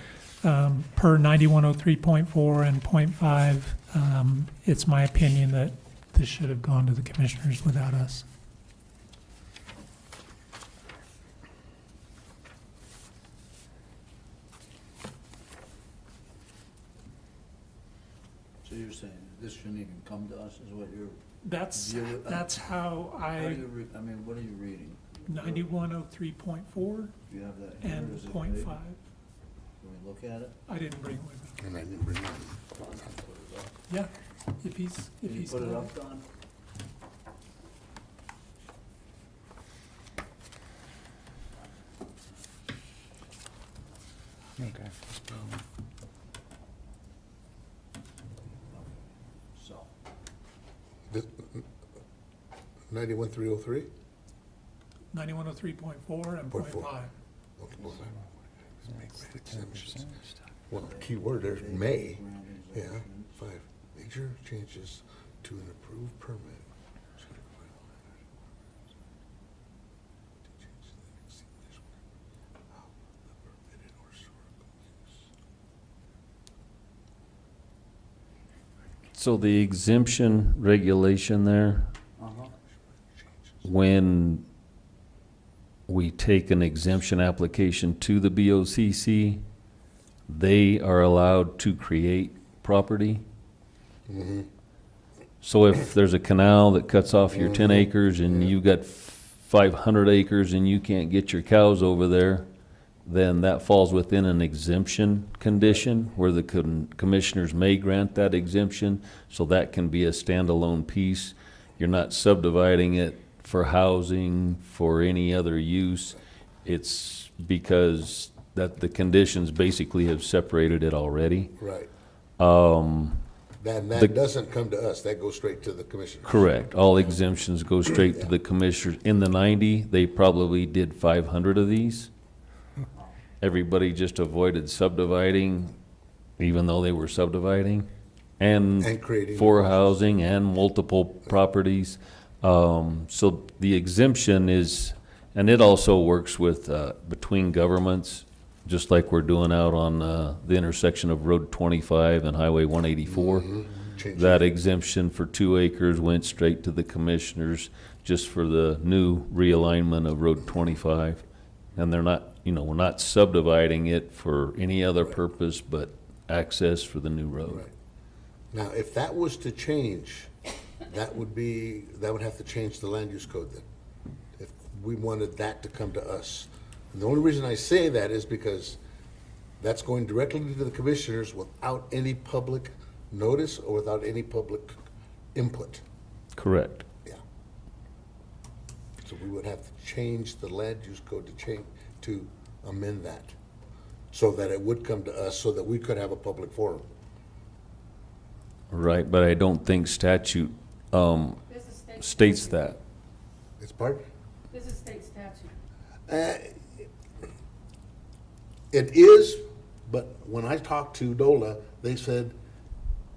per 9103.4 and .5, it's my opinion that this should have gone to the commissioners without us. So you're saying this shouldn't even come to us, is what you're, That's how how do I, you I mean, what are you reading? 9103.4 You have that here? and Is it .5. big? Can we look at it? I didn't bring it with me. And I didn't bring mine. Yeah, if he's, Can you put it got up, Don? Okay. So, 91303? 9103.4 and Point .5. four. Okay, both of them. Exemptions. Well, key word there's may, yeah, 5, major changes to an approved permit. So the exemption regulation there, uh-huh, when we take an exemption application to the BOCC, they are allowed to create property. Mm-hmm. So if there's a canal that cuts off your 10 acres and you got 500 acres and you can't get your cows over there, then that falls within an exemption condition where the commissioners may grant that exemption. So that can be a standalone piece. You're not subdividing it for housing, for any other use. It's because that the conditions basically have separated it already. Right. The- That doesn't come to us, that goes straight to the commissioner. Correct. All exemptions go straight to the commissioners. In the 90, they probably did 500 of these. Everybody just avoided subdividing, even though they were subdividing, And and creating. for housing and multiple properties. So the exemption is, and it also works with, between governments, just like we're doing out on, the intersection of Road 25 and Highway 184. Change That it. exemption for 2 acres went straight to the commissioners just for the new realignment of Road 25. And they're not, we're not subdividing it for any other purpose but access for the new road. Right. Now, if that was to change, that would have to change the land use code then. If we wanted that to come to us. And the only reason I say that is because that's going directly to the commissioners without any public notice or without any public input. Correct. Yeah. So we would have to change the land use code to amend that, so that it would come to us, so that we could have a public forum. Right, but I don't think statute This is state. states that. It's part? This is state statute. It is, but when I talked to DOLA, they said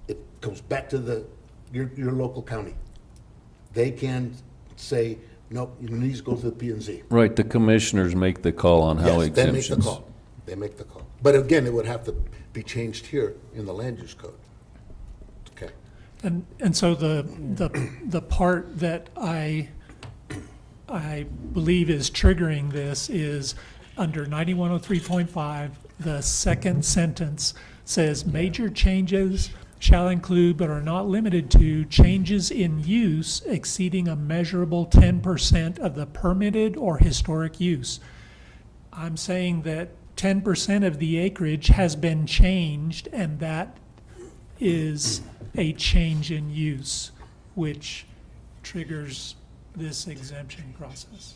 it goes back to your local county. They can say, nope, you need to go to the P&Z. Right, the commissioners make the call on how Yes, they make the exemptions. call. They make the call. But again, it would have to be changed here in the land use code. Okay. And so the part that I believe is triggering this is under 9103.5, the second sentence says, major changes shall include but are not limited to changes in use exceeding a measurable 10% of the permitted or historic use. I'm saying that 10% of the acreage has been changed, and that is a change in use, which triggers this exemption process.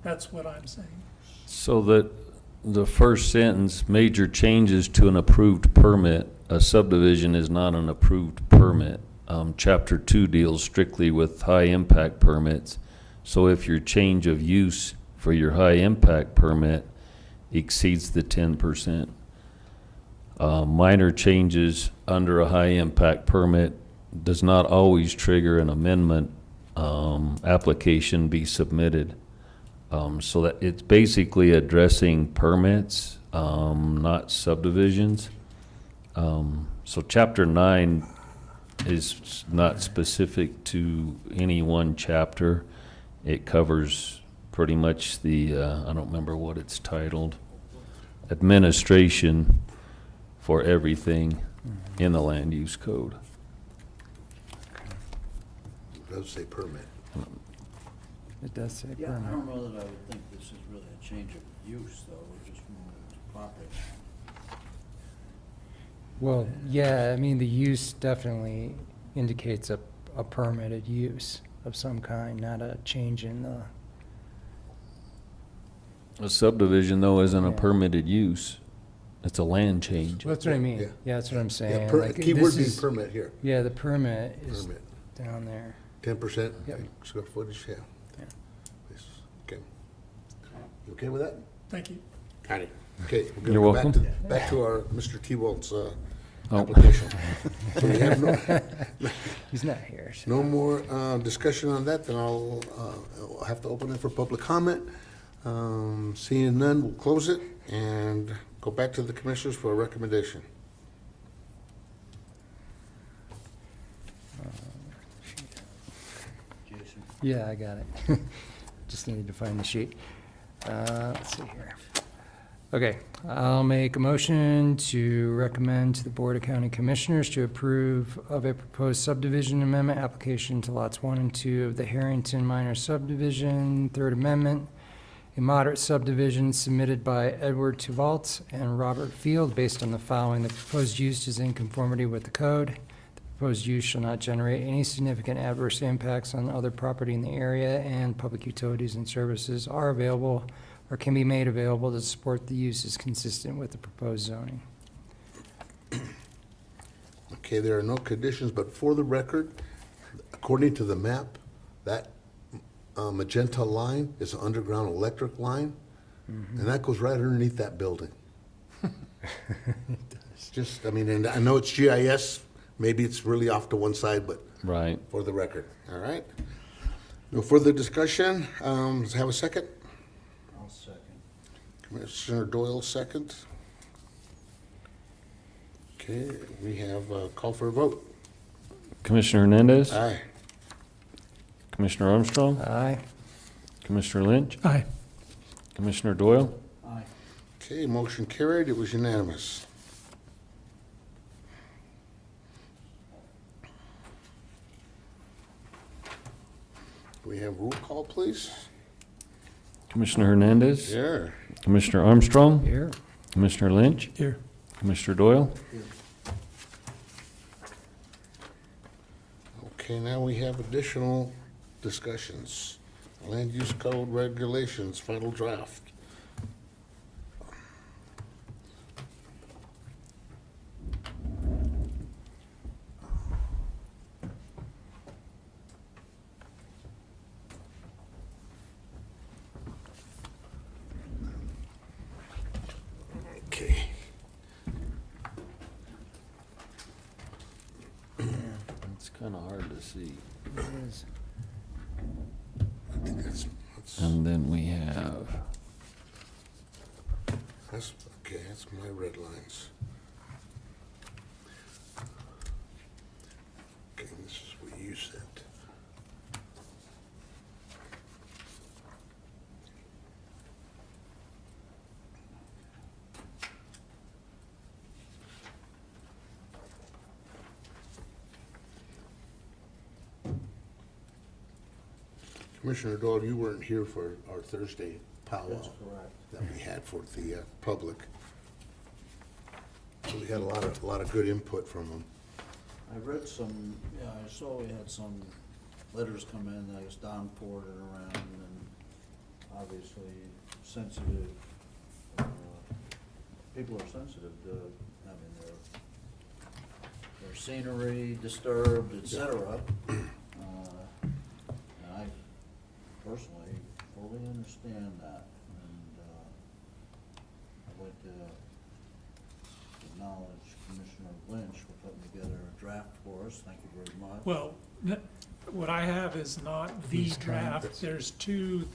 That's what I'm saying. So that the first sentence, major changes to an approved permit, a subdivision is not an approved permit. Chapter 2 deals strictly with high impact permits. So if your change of use for your high impact permit exceeds the 10%, minor changes under a high impact permit does not always trigger an amendment application be submitted. So that it's basically addressing permits not subdivisions. So chapter 9 is not specific to any one chapter. It covers pretty much the, I don't remember what it's titled, administration for everything in the land use code. It does say permit. It does say Yeah, I permit. don't know that I would think this is really a change of use, though, we're just moving to property. Well, yeah, I mean, the use definitely indicates a permitted use of some kind, not a change in the, A subdivision, though, isn't a Yeah. permitted use. It's a land change. that's what I mean. Yeah. Yeah, that's what I'm Yeah, saying. Like, keyword this being is- permit here. Yeah, the permit is Permit. down there. 10% Yep. square footage, yeah. Yeah. Yes, okay. You okay with that? Thank you. Got it. Okay. we're gonna You're go welcome. Back to our Mr. T-Walt's Oh. application. So we have He's not here. so- no more discussion on that, then I'll have to open it for public comment. Seeing none, we'll close it and go back to the commissioners for a recommendation. Jason? Yeah, I got it. Just needed to find the sheet. Let's see here. Okay, I'll make a motion to recommend to the Board of County Commissioners to approve of a proposed subdivision amendment application to lots 1 and 2 of the Harrington Minor Subdivision, Third Amendment, a moderate subdivision submitted by Edward Tuvalt and Robert Field based on the following. The proposed use is in conformity with the code. The proposed use shall not generate any significant adverse impacts on other property in the area, and public utilities and services are available or can be made available to support the uses consistent with the proposed zoning. Okay, there are no conditions, but for the record, according to the map, that magenta line is an underground electric line, and that goes right underneath that building. Just, I mean, and I know it's GIS, maybe it's really off to one side, but Right. for the record, all right? No further discussion, let's have a second. I'll second. Commissioner Doyle, second. Okay, we have a call for a vote. Commissioner Hernandez? Aye. Commissioner Armstrong? Aye. Commissioner Lynch? Aye. Commissioner Doyle? Aye. Okay, motion carried, it was unanimous. We have roll call, please? Commissioner Hernandez? Yeah. Commissioner Armstrong? Here. Commissioner Lynch? Here. Commissioner Doyle? Okay, now we have additional discussions. Land use code regulations, final draft. Okay. It's kind of hard to see. It is. I think that's, And then we have, okay, that's my red lines. Okay, this is what you said. Commissioner Doyle, you weren't here for our Thursday powwow That's correct. that we had for the public. So we had a lot of good input from them. I read some, yeah, I saw we had some letters come in, I guess Don forwarded around, and obviously sensitive, people are sensitive to having their scenery disturbed, et cetera. And I personally fully understand that, and I'd like to acknowledge Commissioner Lynch for putting together a draft for us. Thank you very much. Well, what I have is not the These kind of- draft. There's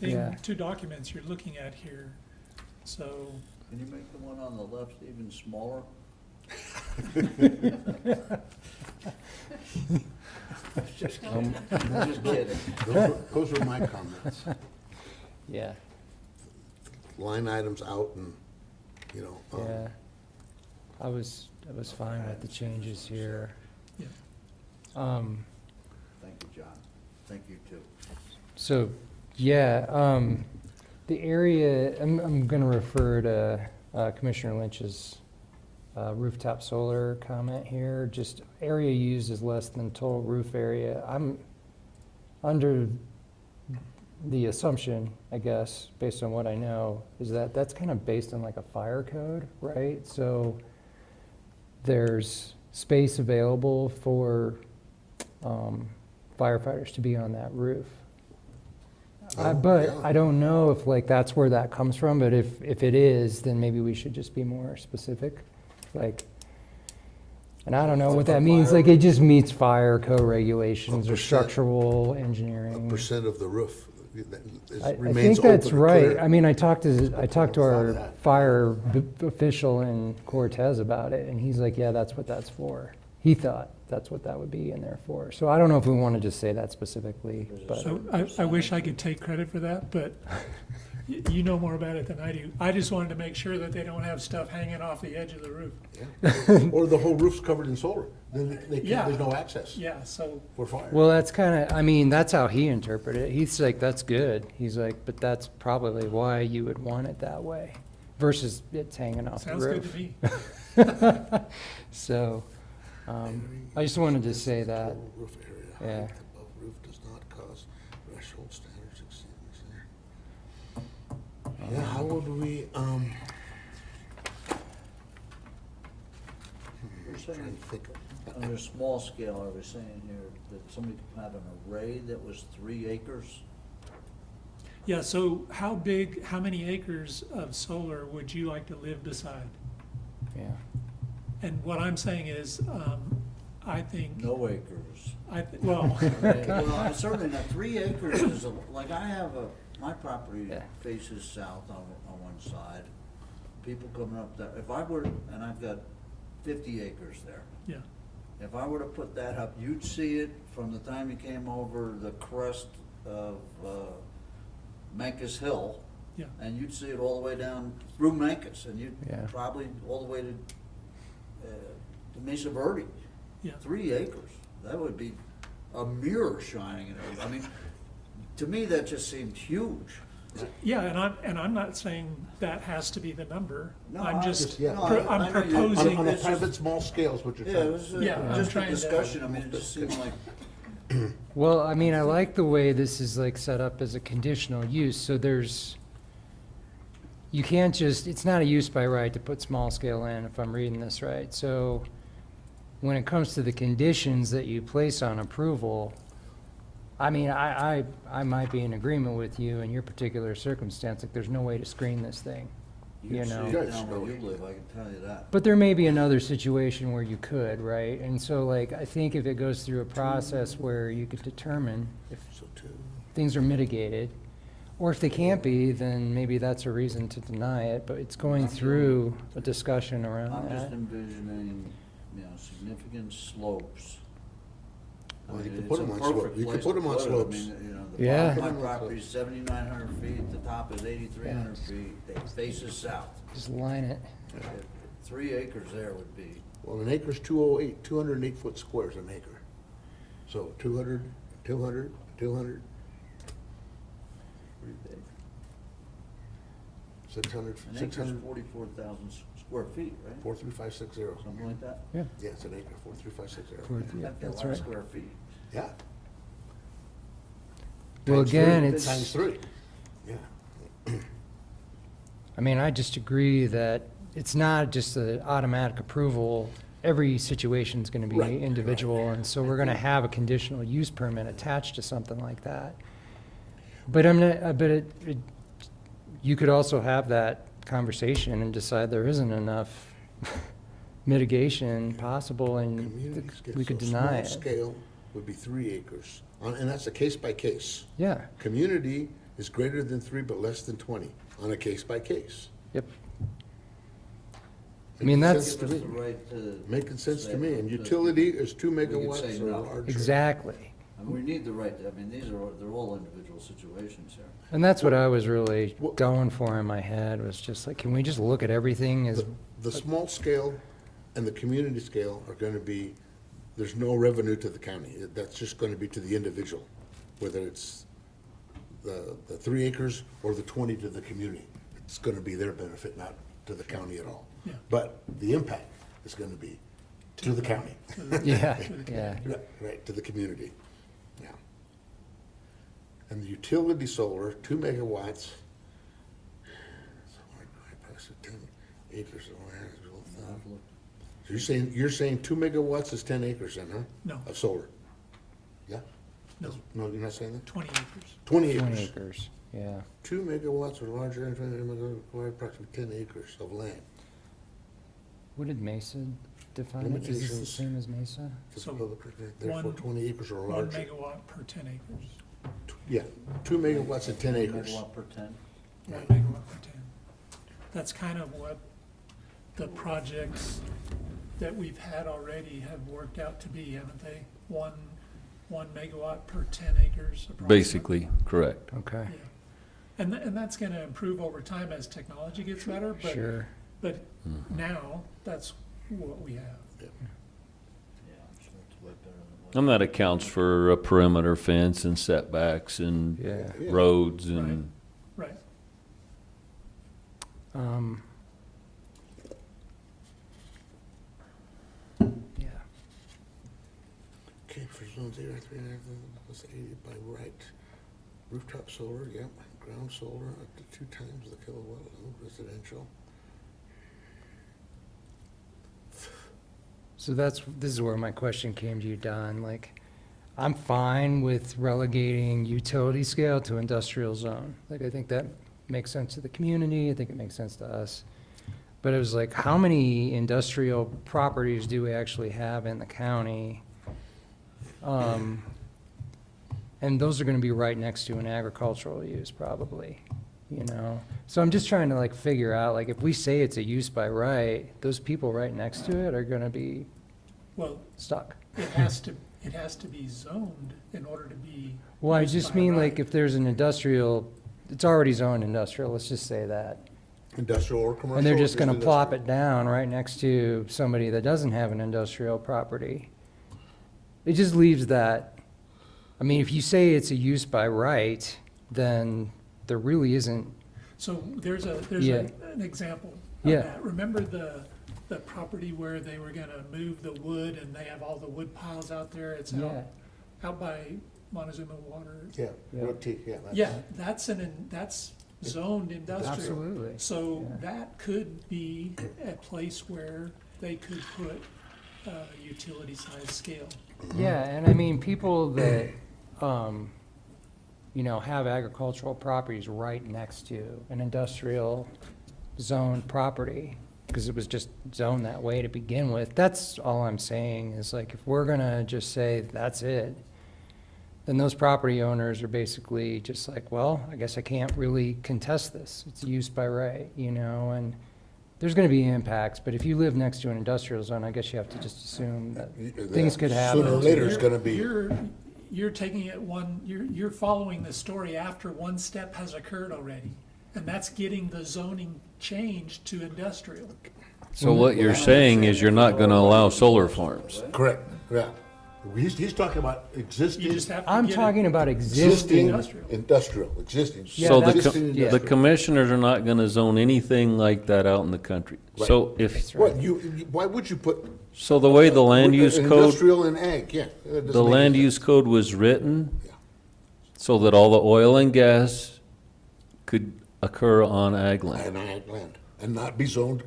Yeah. two documents you're looking at here. So Can you make the one on the left even smaller? Just kidding. Just kidding. Those were my comments. Yeah, Line items out and, you know. yeah. I was fine with the changes here. Yeah. Thank you, John. Thank you, too. So, yeah, the area, I'm gonna refer to Commissioner Lynch's rooftop solar comment here. Just area used is less than total roof area. I'm under the assumption, I guess, based on what I know, is that that's kind of based on like a fire code, right? So there's space available for firefighters to be on that roof. But yeah. I don't know if like that's where that comes from, but if it is, then maybe we should just be more specific. Like, and I don't know what that means, like it just meets fire code regulations or structural A engineering. percent of the roof I remains think open that's and right. clear. I mean, I talked to Thought our of that. fire official in Cortez about it, and he's like, yeah, that's what that's for. He thought that's what that would be in there for. So I don't know if we want to just say that specifically, but So I wish I could take credit for that, but you know more about it than I do. I just wanted to make sure that they don't have stuff hanging off the edge of the roof. Yeah. Or the whole roof's covered in solar, then they Yeah. can't, there's no access Yeah, so, for fire. well, that's kind of, I mean, that's how he interpreted it. He's like, that's good. He's like, but that's probably why you would want it that way versus it's hanging off the sounds good roof. to me. So, I just wanted to say that. Total roof area, Yeah. height above roof does not cause threshold standards exceeding. Yeah, how would we, We're trying saying, to think. under small scale, are we saying here that somebody could have an array that was 3 acres? Yeah, so how big, how many acres of solar would you like to live beside? Yeah. And what I'm saying is, I think, No acres. well, Well, certainly not, 3 acres is, like I have my property Yeah. faces south on one side. People coming up there, if I were, and I've got 50 acres there. yeah, If I were to put that up, you'd see it from the time you came over the crest of Mancus Hill, yeah. and you'd see it all the way down through Mancus, and you'd Yeah. probably all the way to Mesa Verde. Yeah. 3 acres, that would be a mirror shining in it. I mean, to me, that just seemed huge. Yeah, and I'm not saying that has to be the number. No, I'm I just, yeah. I'm I know you- proposing. On a It's just- private, small scale is what you're Yeah, trying it to was Yeah, I'm just a trying to- discussion, I mean, it just seemed like, Well, I mean, I like the way this is like set up as a conditional use, so you can't just, it's not a use by right to put small scale in, if I'm reading this right. So when it comes to the conditions that you place on approval, I mean, I might be in agreement with you in your particular circumstance, like there's no way to screen this thing. you You see know. it down where you live, I can tell you that. But there may be another situation where you could, right? And so like, I think if it goes through a process where you could determine if So too. things are mitigated, or if they can't be, then maybe that's a reason to deny it, but it's going through a discussion around I'm just that. envisioning, significant slopes. I Well, you mean, could it's put a 'em on perfect slope. You could place put to 'em on put it. I slopes. mean, the Yeah. bottom of my property is 7,900 feet, the top is 8,300 feet, it faces south. Just line it. 3 acres there would be, Well, an acre's 208, 208 foot squares an acre. So 200, 200, 200, pretty big. 600, An acre's 600, 44,000 square feet, right? 43560. Something like that? Yeah. Yeah, it's an acre, 43560. Yeah, That's a that's lot of right. square feet. Yeah. Well, Times again, three, it's, Times 3, yeah. I mean, I just agree that it's not just an automatic approval. Every situation's gonna be Right, individual, and so we're gonna have a conditional use permit attached to something like that. But I'm not, you could also have that conversation and decide there isn't enough mitigation possible, and Community scale. we could So deny Small it. scale would be 3 acres, and that's a case by case. Yeah, Community is greater than 3 but less than 20 on a case by case. yep. I mean, Makes that's, sense to Give us the me. right to. Making sense to say me, no and to- utility is 2 We could say megawatts or no. larger. exactly. And we need the right, I mean, they're all individual situations here. And that's what I was really Well- going for in my head, was just like, can we just look at everything as, The small scale and the community scale are gonna be, there's no revenue to the county. That's just gonna be to the individual, whether it's the 3 acres or the 20 to the community. It's gonna be their benefit, not to the county at all. Yeah. But the impact is gonna be to the county. yeah, yeah. Right, to the community, yeah. And the utility solar, 2 megawatts. So I price of 10 acres of land is real I've thing. looked. So you're saying 2 megawatts is 10 acres then, huh? No, Of solar? Yeah? no, No, you're not saying that? 20 acres. 20 20 acres. acres, yeah. 2 megawatts or larger, require approximately 10 acres of land. What did Mesa define it? Is this the Limitations. same as Mesa? So Therefore, one- 20 acres or 1 larger. megawatt per 10 acres. Yeah, 2 megawatts and 10 acres. Megawatt per 10. 1 megawatt per 10. That's kind of what the projects that we've had already have worked out to be, haven't they? One megawatt per 10 acres approximately. Basically, correct. Okay, Yeah. And that's going to improve over time as technology gets better, sure. but now, that's what we have. Yeah, I'm sure it's way better than what. And that accounts for a perimeter fence and setbacks and Yeah. Yeah. roads and, Right. Um, yeah, Okay, for zones 8 or 3, that's 80 by right. Rooftop solar, yep, ground solar up to 2 times the kilowatt load, residential. so this is where my question came to you, Don, like, I'm fine with relegating utility scale to industrial zone. Like, I think that makes sense to the community, I think it makes sense to us. But it was like, how many industrial properties do we actually have in the county? And those are gonna be right next to an agricultural use probably, you know? So I'm just trying to like figure out, like, if we say it's a use by right, those people right next to it are gonna be Well, stuck. it has to be zoned in order to be. Well, I used just by mean like right. if there's an industrial, it's already zoned industrial, let's just say that. Industrial or commercial? And they're just gonna plop industrial. it down right next to somebody that doesn't have an industrial property. It just leaves that, I mean, if you say it's a use by right, then there really isn't, So there's Yeah. an example of Yeah. that. Remember the property where they were gonna move the wood and they have all the wood piles out there? It's yeah, out by Montezuma Water. Yeah, Yeah. Road T, yeah. that's- Yeah, that's zoned industrial. absolutely. So Yeah. that could be a place where they could put utility size scale. Yeah, and I mean, people that, you know, have agricultural properties right next to an industrial zoned property, because it was just zoned that way to begin with, that's all I'm saying, is like, if we're gonna just say that's it, then those property owners are basically just like, well, I guess I can't really contest this, it's use by right, you know, and there's gonna be impacts, but if you live next to an industrial zone, I guess you have to just assume that things could happen. Sooner or later, it's You're- gonna be, You're taking it you're following the story after one step has occurred already. And that's getting the zoning changed to industrial. so what you're saying is you're not gonna allow solar farms. correct, yeah. He's talking about You existing, just have to I'm get it- talking about existing existing, Industrial. existing. Yeah, So the, that's- co- yeah. the commissioners are not gonna zone anything like that out in the country. So if, That's right. What, why would you put? so the way the land use code, Industrial and ag, yeah. that doesn't the make land any use code was written Yeah. so that all the oil and gas could occur on ag sense. land. And ag land, and not be zoned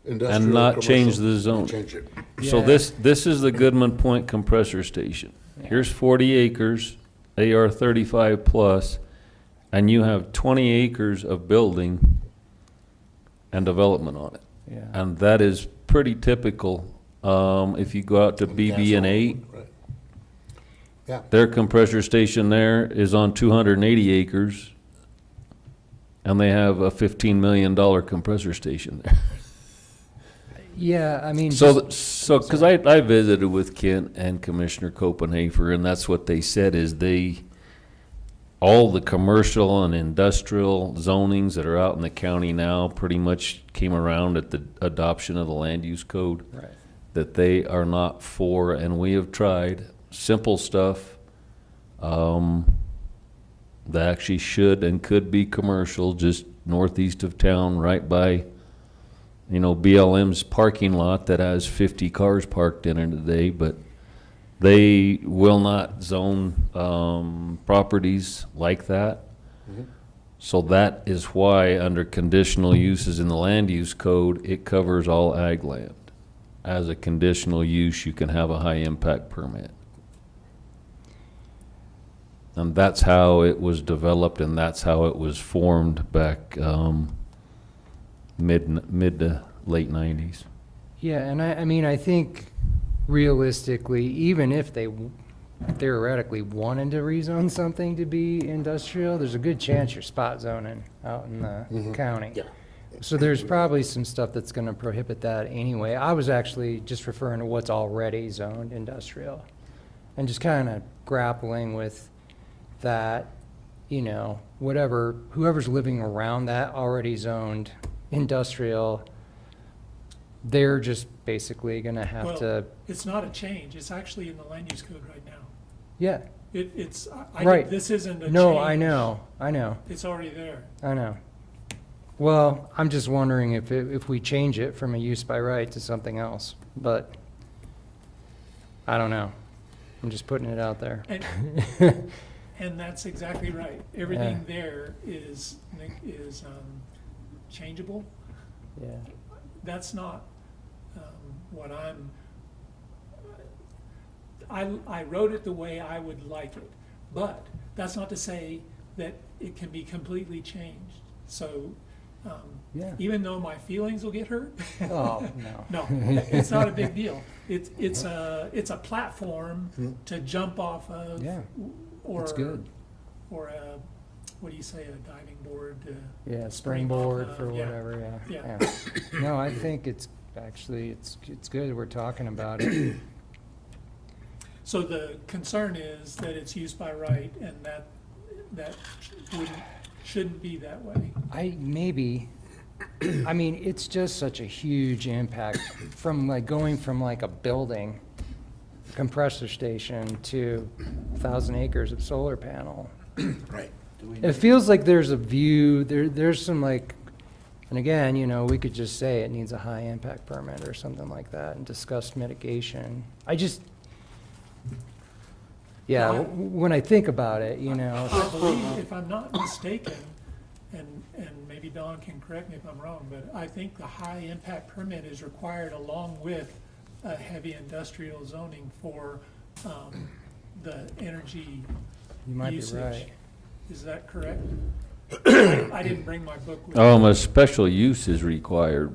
industrial. And not change commercial, the zone. and Change it. So Yeah. this is the Goodman Point compressor station. Here's 40 acres, AR 35 plus, and you have 20 acres of building and development on it. yeah. And that is pretty typical, if you go out to BB and 8, Right. Yeah, their compressor station there is on 280 acres, and they have a $15 million compressor station there. Yeah, I mean, So, just- so, because I visited with Kent and Commissioner Copenhaver, and that's what they said is all the commercial and industrial zonings that are out in the county now pretty much came around at the adoption of the land use code. right. That they are not for, and we have tried, simple stuff, that actually should and could be commercial, just northeast of town, right by, BLM's parking lot that has 50 cars parked in it today, but they will not zone, properties like that. So that is why, under conditional uses in the land use code, it covers all ag land. As a conditional use, you can have a high impact permit. And that's how it was developed, and that's how it was formed back, mid to late 90s. Yeah, and I mean, I think realistically, even if they theoretically wanted to rezone something to be industrial, there's a good chance you're spot zoning out in the county. Yeah. So there's probably some stuff that's gonna prohibit that anyway. I was actually just referring to what's already zoned industrial. And just kinda grappling with that, whoever's living around that already zoned industrial, they're just basically gonna have Well, to, it's not a change, it's actually in the land use code right now. yeah, Right. This isn't a change. no, I know, It's already there. I know. Well, I'm just wondering if we change it from a use by right to something else, but I don't know. I'm just putting it out there. And that's exactly right. Everything there is changeable. Yeah, That's not what I wrote it the way I would like it, but that's not to say that it can be completely changed. So, yeah. even though my feelings will get hurt, Oh, no. no, it's not a big deal. It's a platform to jump off of, Yeah, or it's good. or a, what do you say, a diving board? Yeah, spring off springboard of, for yeah. whatever, yeah. Yeah. Yeah. No, I think it's good we're talking about it. So the concern is that it's used by right, and that shouldn't be that way. I mean, it's just such a huge impact from going from like a building, compressor station to 1,000 acres of solar panel. Right. It feels like there's a view, there's some and again, we could just say it needs a high impact permit or something like that and discuss mitigation. Well, When I think about it, I believe, if I'm not mistaken, and maybe Don can correct me if I'm wrong, but I think the high impact permit is required along with a heavy industrial zoning for the energy you might be usage. right. Is that correct? I didn't bring my book with me. A special use is required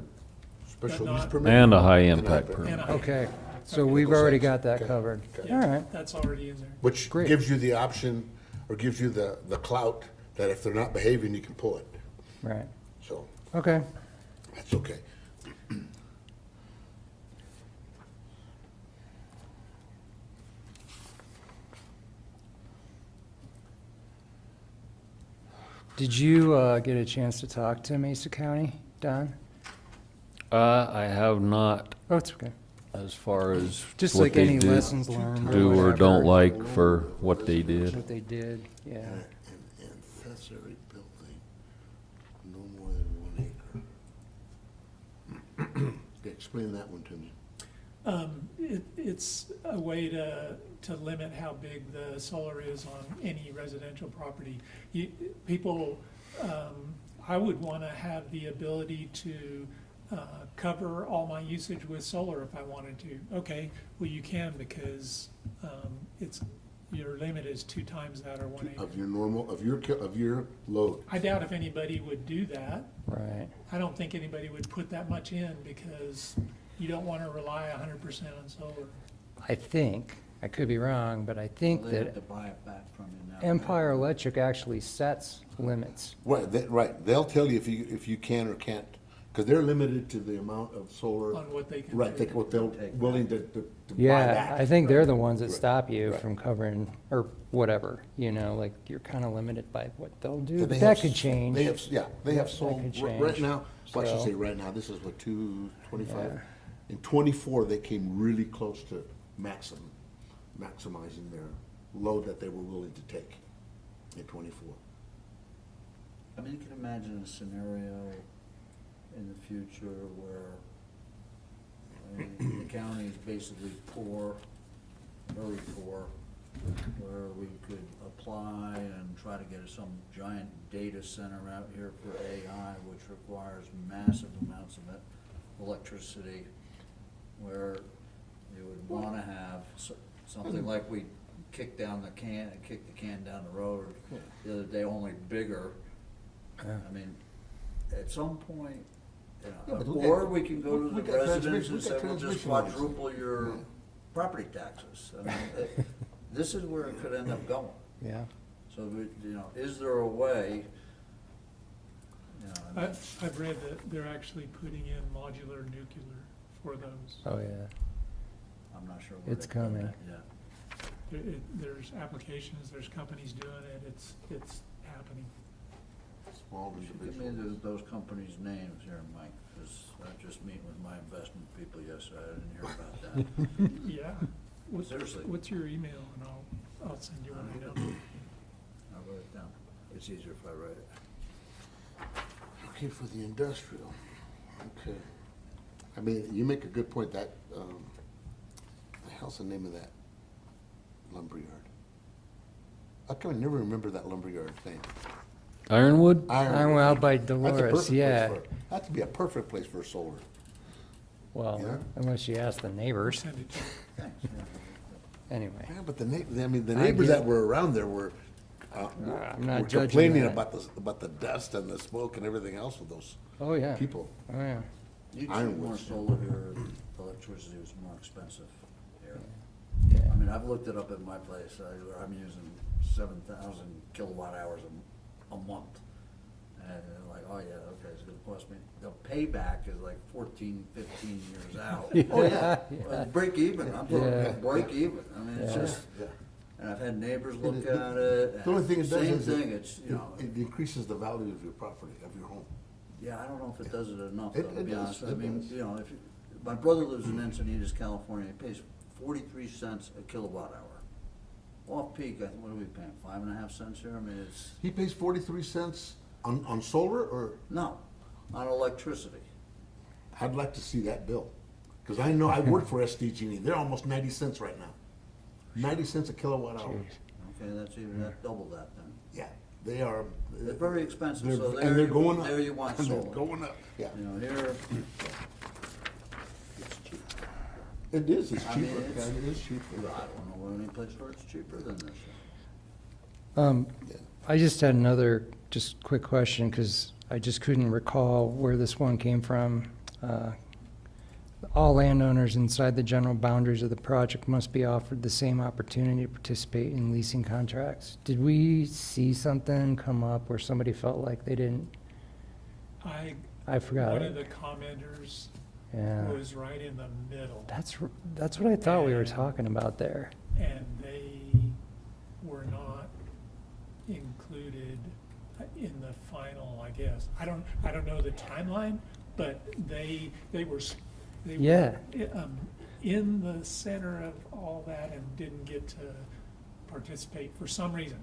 Special But use not- permit? and a high And impact high permit. And I- Okay, so Okay. we've Equal already size. got that Okay. covered. Okay. All right, That's already in there. Which Great. gives you the option, or gives you the clout, that if they're not behaving, you can pull it. right, So, okay. that's okay. Did you get a chance to talk to Mesa County, Don? I have not, Oh, it's okay. as far as Just what like they any do- lessons learned do or whatever. don't like for what they did. What they did, yeah. An accessory building, no more than 1 acre. Okay, explain that one to me. It's a way to limit how big the solar is on any residential property. People, I would want to have the ability to cover all my usage with solar if I wanted to. Okay, well, you can, because your limit is 2 times that, or 1 acre. Of your normal, of your load. I doubt if anybody would do that. Right. I don't think anybody would put that much in, because you don't want to rely 100% on solar. I think, I could be wrong, but I think They have to that buy it back from you now. Empire Electric actually sets limits. Right, they'll tell you if you can or can't Because they're limited to the amount of solar. On what they can Right, do. take what they're Take willing to buy Yeah, back. I think they're the ones that Right. stop you Right. from covering, or whatever, you know, like, you're kind of limited by what they'll do, Yeah, but they that have could s- change. They have, yeah, they have That sold, could right change. now, well, I should So- say right now, this is what, 225? Yeah. In 24, they came really close to maximizing their load that they were willing to take in 24. I mean, you can imagine a scenario in the future where the county is basically poor, very poor, where we could apply and try to get some giant data center out here for AI, which requires massive amounts of electricity, where you would wanna have something like we kicked the can down the road the other day, only bigger. Yeah. I mean, at some point, Yeah, you but know, we or got- we can go to we the got residents transmission- and we got say, we'll just transmission lines. quadruple your Yeah. property taxes. I mean, this is where it could end up going. Yeah. So, you know, is there a way, you know, I mean, I've read that they're actually putting in modular nuclear for those. Oh, yeah. I'm not sure where It's they put coming. that yet. There's applications, there's companies doing it, it's happening. Small You should give me those companies' names here, Mike, because I just meet with my investment people yesterday, I didn't hear about that. Yeah. What's- Seriously. What's your email, and I'll send you one email. I wrote it down. It's easier if I write it. Okay, for the industrial, okay. I mean, you make a good point, that, the hell's the name of that lumberyard? How come I never remember that lumberyard thing? Ironwood? I'm out by That's a Dolores, perfect place yeah. for it. That'd be a perfect place for solar. Well, Yeah. unless you ask the neighbors, Send it to you. Thanks, yeah. anyway. Yeah, but the I neighbors get- that were around there were, I'm not were judging complaining that. about the dust and the smoke and everything else with those Oh, yeah. people. Oh, yeah. You'd see Ironwood. more solar here, electricity was more expensive here. Yeah. I mean, I've looked it up at my place, I'm using 7,000 kilowatt hours a month. And they're like, oh yeah, okay, it's gonna cost me, the payback is like 14, 15 years out. Oh, yeah. Well, break even, I'm talking Yeah. break even, I mean, it's Yeah. just, Yeah. and I've had neighbors And look it- at it. The only thing it does Same is thing, it's, you know, it increases the value of your property, of your home. yeah, I don't know if it does it enough, It- though, to it be does, honest. I it mean, does. you know, if, my brother lives in Encinitas, California, he pays 43 cents a kilowatt hour. Off peak, what are we paying, 5.5 cents here? I mean, it's, He pays 43 cents on solar, or no, on electricity. I'd like to see that bill. Because I know, I work for SDG&E, they're almost 90 cents right now. 90 cents a kilowatt hour. Jeez. Okay, that's even, that double that then. Yeah, they are. They're very expensive, so and there they're you, going up. there you want And they're solar. going up, yeah. You know, here, It is, it's I mean, cheaper, it's- yeah, it is cheaper. I don't know of any place where it's cheaper than this. Yeah. I just had another, just quick question, because I just couldn't recall where this one came from. All landowners inside the general boundaries of the project must be offered the same opportunity to participate in leasing contracts. Did we see something come up where somebody felt like they didn't? I forgot One of it. the commenters Yeah. was right in the middle. That's what I thought we were talking about there. And they were not included in the final, I guess. I don't know the timeline, but they were Yeah. in the center of all that and didn't get to participate for some reason.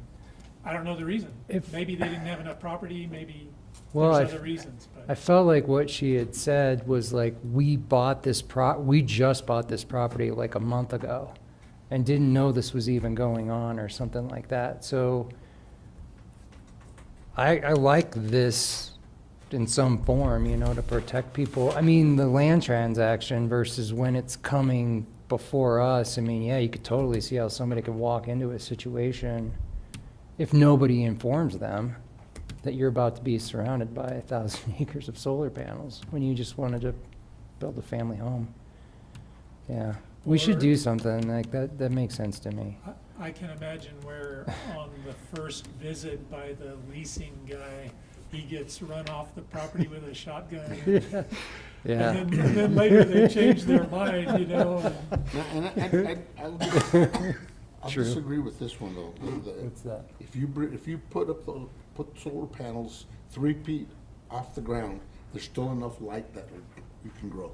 I don't know the reason. If- Maybe they didn't have enough property, maybe Well, there's I- other reasons, I but felt like what she had said was like, we just bought this property like a month ago and didn't know this was even going on or something like that. So I like this in some form, you know, to protect people. I mean, the land transaction versus when it's coming before us. I mean, yeah, you could totally see how somebody could walk into a situation if nobody informs them that you're about to be surrounded by 1,000 acres of solar panels when you just wanted to build a family home. Yeah, we should Or- do something like that. That makes sense to me. I can imagine where on the first visit by the leasing guy, he gets run off the property with a shotgun. Yeah. And then later they change their mind, you know. And I'll True. disagree with this one, though. What's that? If you put solar panels 3 feet off the ground, there's still enough light that you can grow.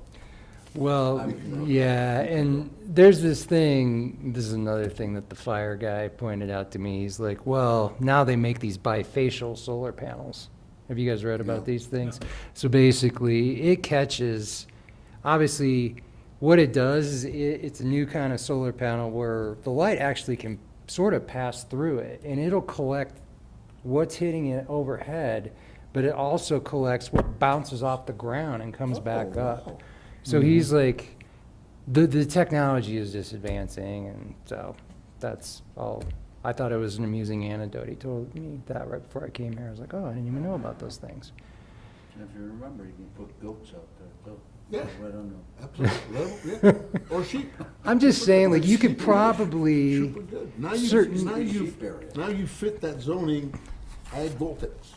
Well, yeah, and there's this thing, this is another thing that the fire guy pointed out to me. He's like, well, now they make these bifacial solar panels. Have you guys read about these things? So basically, it catches, obviously, what it does is it's a new kind of solar panel where the light actually can sort of pass through it, and it'll collect what's hitting it overhead, but it also collects what bounces off the ground and comes back up. Wow. So he's like, the technology is just advancing, and so that's all. I thought it was an amusing anecdote. He told me that right before I came here. I was like, oh, I didn't even know about those things. And if you remember, you can put goats out there, too. Yeah. Right under them. Absolutely. Yeah. Or sheep. I'm just saying, like, you could Sheep are- probably, sheep are good. Now certain- you fit that zoning ag voltaics.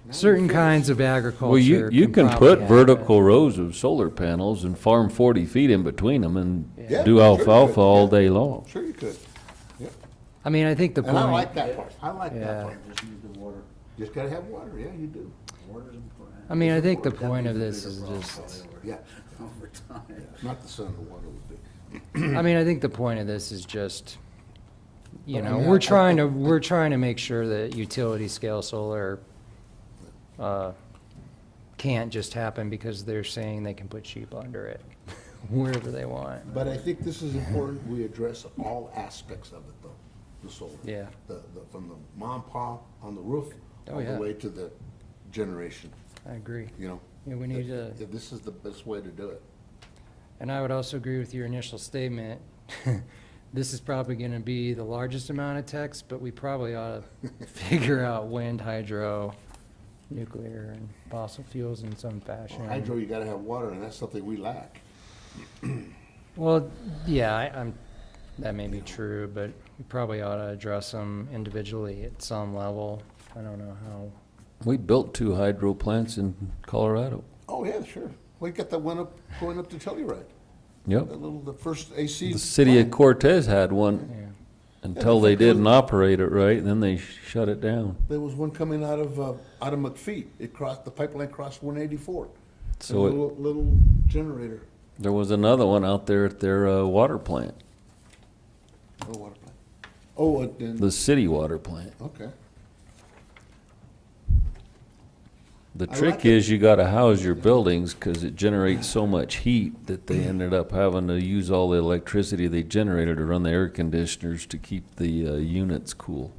Now certain you fit it. kinds of agriculture. Well, you can probably put have vertical it. rows of solar panels and farm 40 feet in between them and Yeah, do sure you alfalfa could, all yeah. day long. Sure you could. Yep. I mean, I think the And I point, like that part. I like Yeah. that part. Just need the water. Just gotta have water. Yeah, you do. Water's important. I mean, I think the That point would of be a this bigger is problem just, probably Yeah. over time. Not the sun, the water would be. I mean, I think the point of this is just, you But I know, mean, we're trying to make sure that utility scale solar, can't just happen because they're saying they can put sheep under it, wherever they want. But I think this is important, we address all aspects of it, though, the solar. Yeah. From the mom and pop on the roof, Oh, all yeah. the way to the generation, I agree. you know? Yeah, we need to, That This is the best way to do it. and I would also agree with your initial statement. This is probably gonna be the largest amount of text, but we probably ought to figure out wind, hydro, nuclear, and fossil fuels in some fashion. Hydro, you gotta have water, and that's something we lack. Well, yeah, that may be true, but we probably ought to address them individually at some level. I don't know how. We built 2 hydro plants in Colorado. Oh, yeah, sure. We got that one going up to Telluride. Yep. The first AC. The city of plant. Cortez had one Yeah. until they didn't operate it right, and then they shut it down. There was one coming out of McPhee. It crossed, the pipeline crossed 184. So A it- little generator. There was another one out there at their water plant, Oh, water plant. Oh, and, the city water plant. okay. The I trick like it. is you gotta house your buildings, cause it generates so much heat that they ended up having to use all the electricity they generated to run the air conditioners to keep the units cool.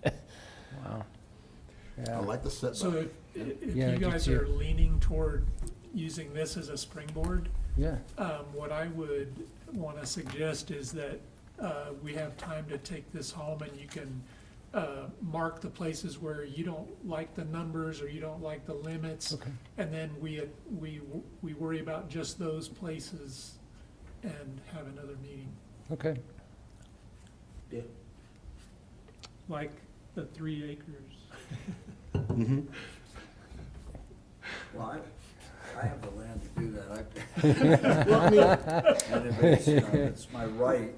Wow. I Yeah. like the setback. So if Yeah, I you do guys too. are leaning toward using this as a springboard, Yeah. what I would want to suggest is that we have time to take this home and you can mark the places where you don't like the numbers or you don't like the limits. Okay. And then we worry about just those places and have another meeting, Okay. Yeah. like the 3 acres. Mhm. Well, I have the land to do that. Well, I mean, And if it's my right,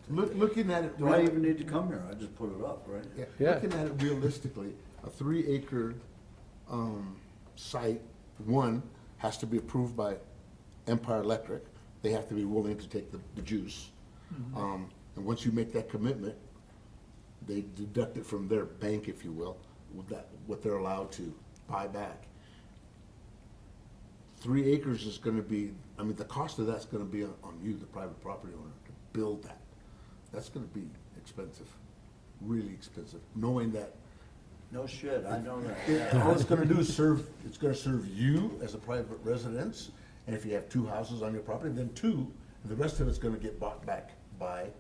looking at it. do I even need to come here? I just put it up, right? Yeah. Looking at it realistically, a 3-acre site, one, has to be approved by Empire Electric. They have to be willing to take the juice. And once you make that commitment, they deduct it from their bank, if you will, with that, what they're allowed to buy back. 3 acres is gonna be, I mean, the cost of that's gonna be on you, the private property owner, to build that. That's gonna be expensive, really expensive, knowing that No shit, I know that. all it's gonna do is it's gonna serve you as a private residence, and if you have 2 houses on your property, then 2, and the rest of it's gonna get bought back by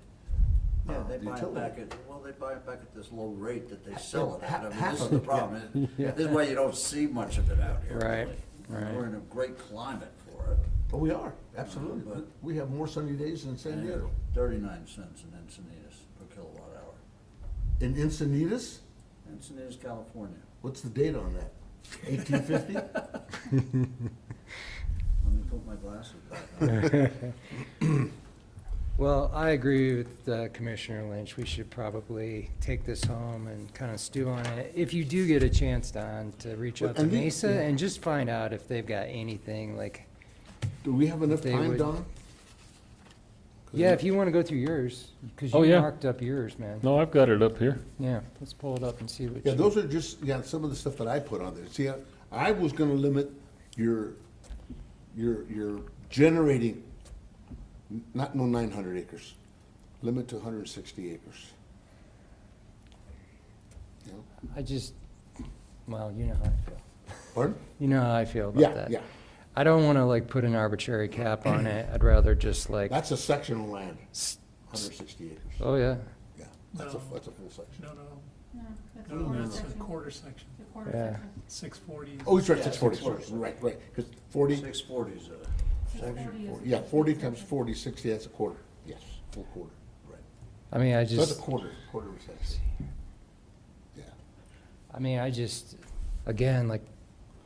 Yeah, they the buy it utility. back they buy it back at this low rate that they sell it at. I mean, Half this is of the it, yeah. problem. This is why you don't see much of it out here. Right, really. right. We're in a great climate for it. Oh, we are, absolutely. But- We have more sunny days than San And Diego. 39 cents in Encinitas per kilowatt hour. In Encinitas, Encinitas, California. What's the date on that? 1850? Let me put my glasses back on. Well, I agree with Commissioner Lynch. We should probably take this home and kind of stew on it. If you do get a chance, Don, to reach out to And Mesa yeah. and just find out if they've got anything like, Do we have enough They time, would- Don? yeah, if you want to go through yours, because Oh, you yeah. marked up yours, man. No, I've got it up here. Yeah, let's pull it up and see what Yeah, you. those are just, yeah, some of the stuff that I put on there. See, I was gonna limit your generating, not no 900 acres, limit to 160 acres. You know? I just, well, you know how I feel. Pardon? You know how I feel about Yeah, that. yeah. I don't want to like put an arbitrary cap on it. I'd rather just like, That's a section of land, 160 acres. oh, yeah. Yeah, that's a full section. No, No, that's a no, quarter that's a section. quarter section, It's a quarter Yeah. section. 640. Oh, he's right, Yeah, 640, 640. right, because 40, 640 is 640 is- yeah, 40 times 40, 60, that's a quarter. Yes, full quarter, right. I mean, So that's a just, quarter of a section. Yeah. I mean, I just, again, like,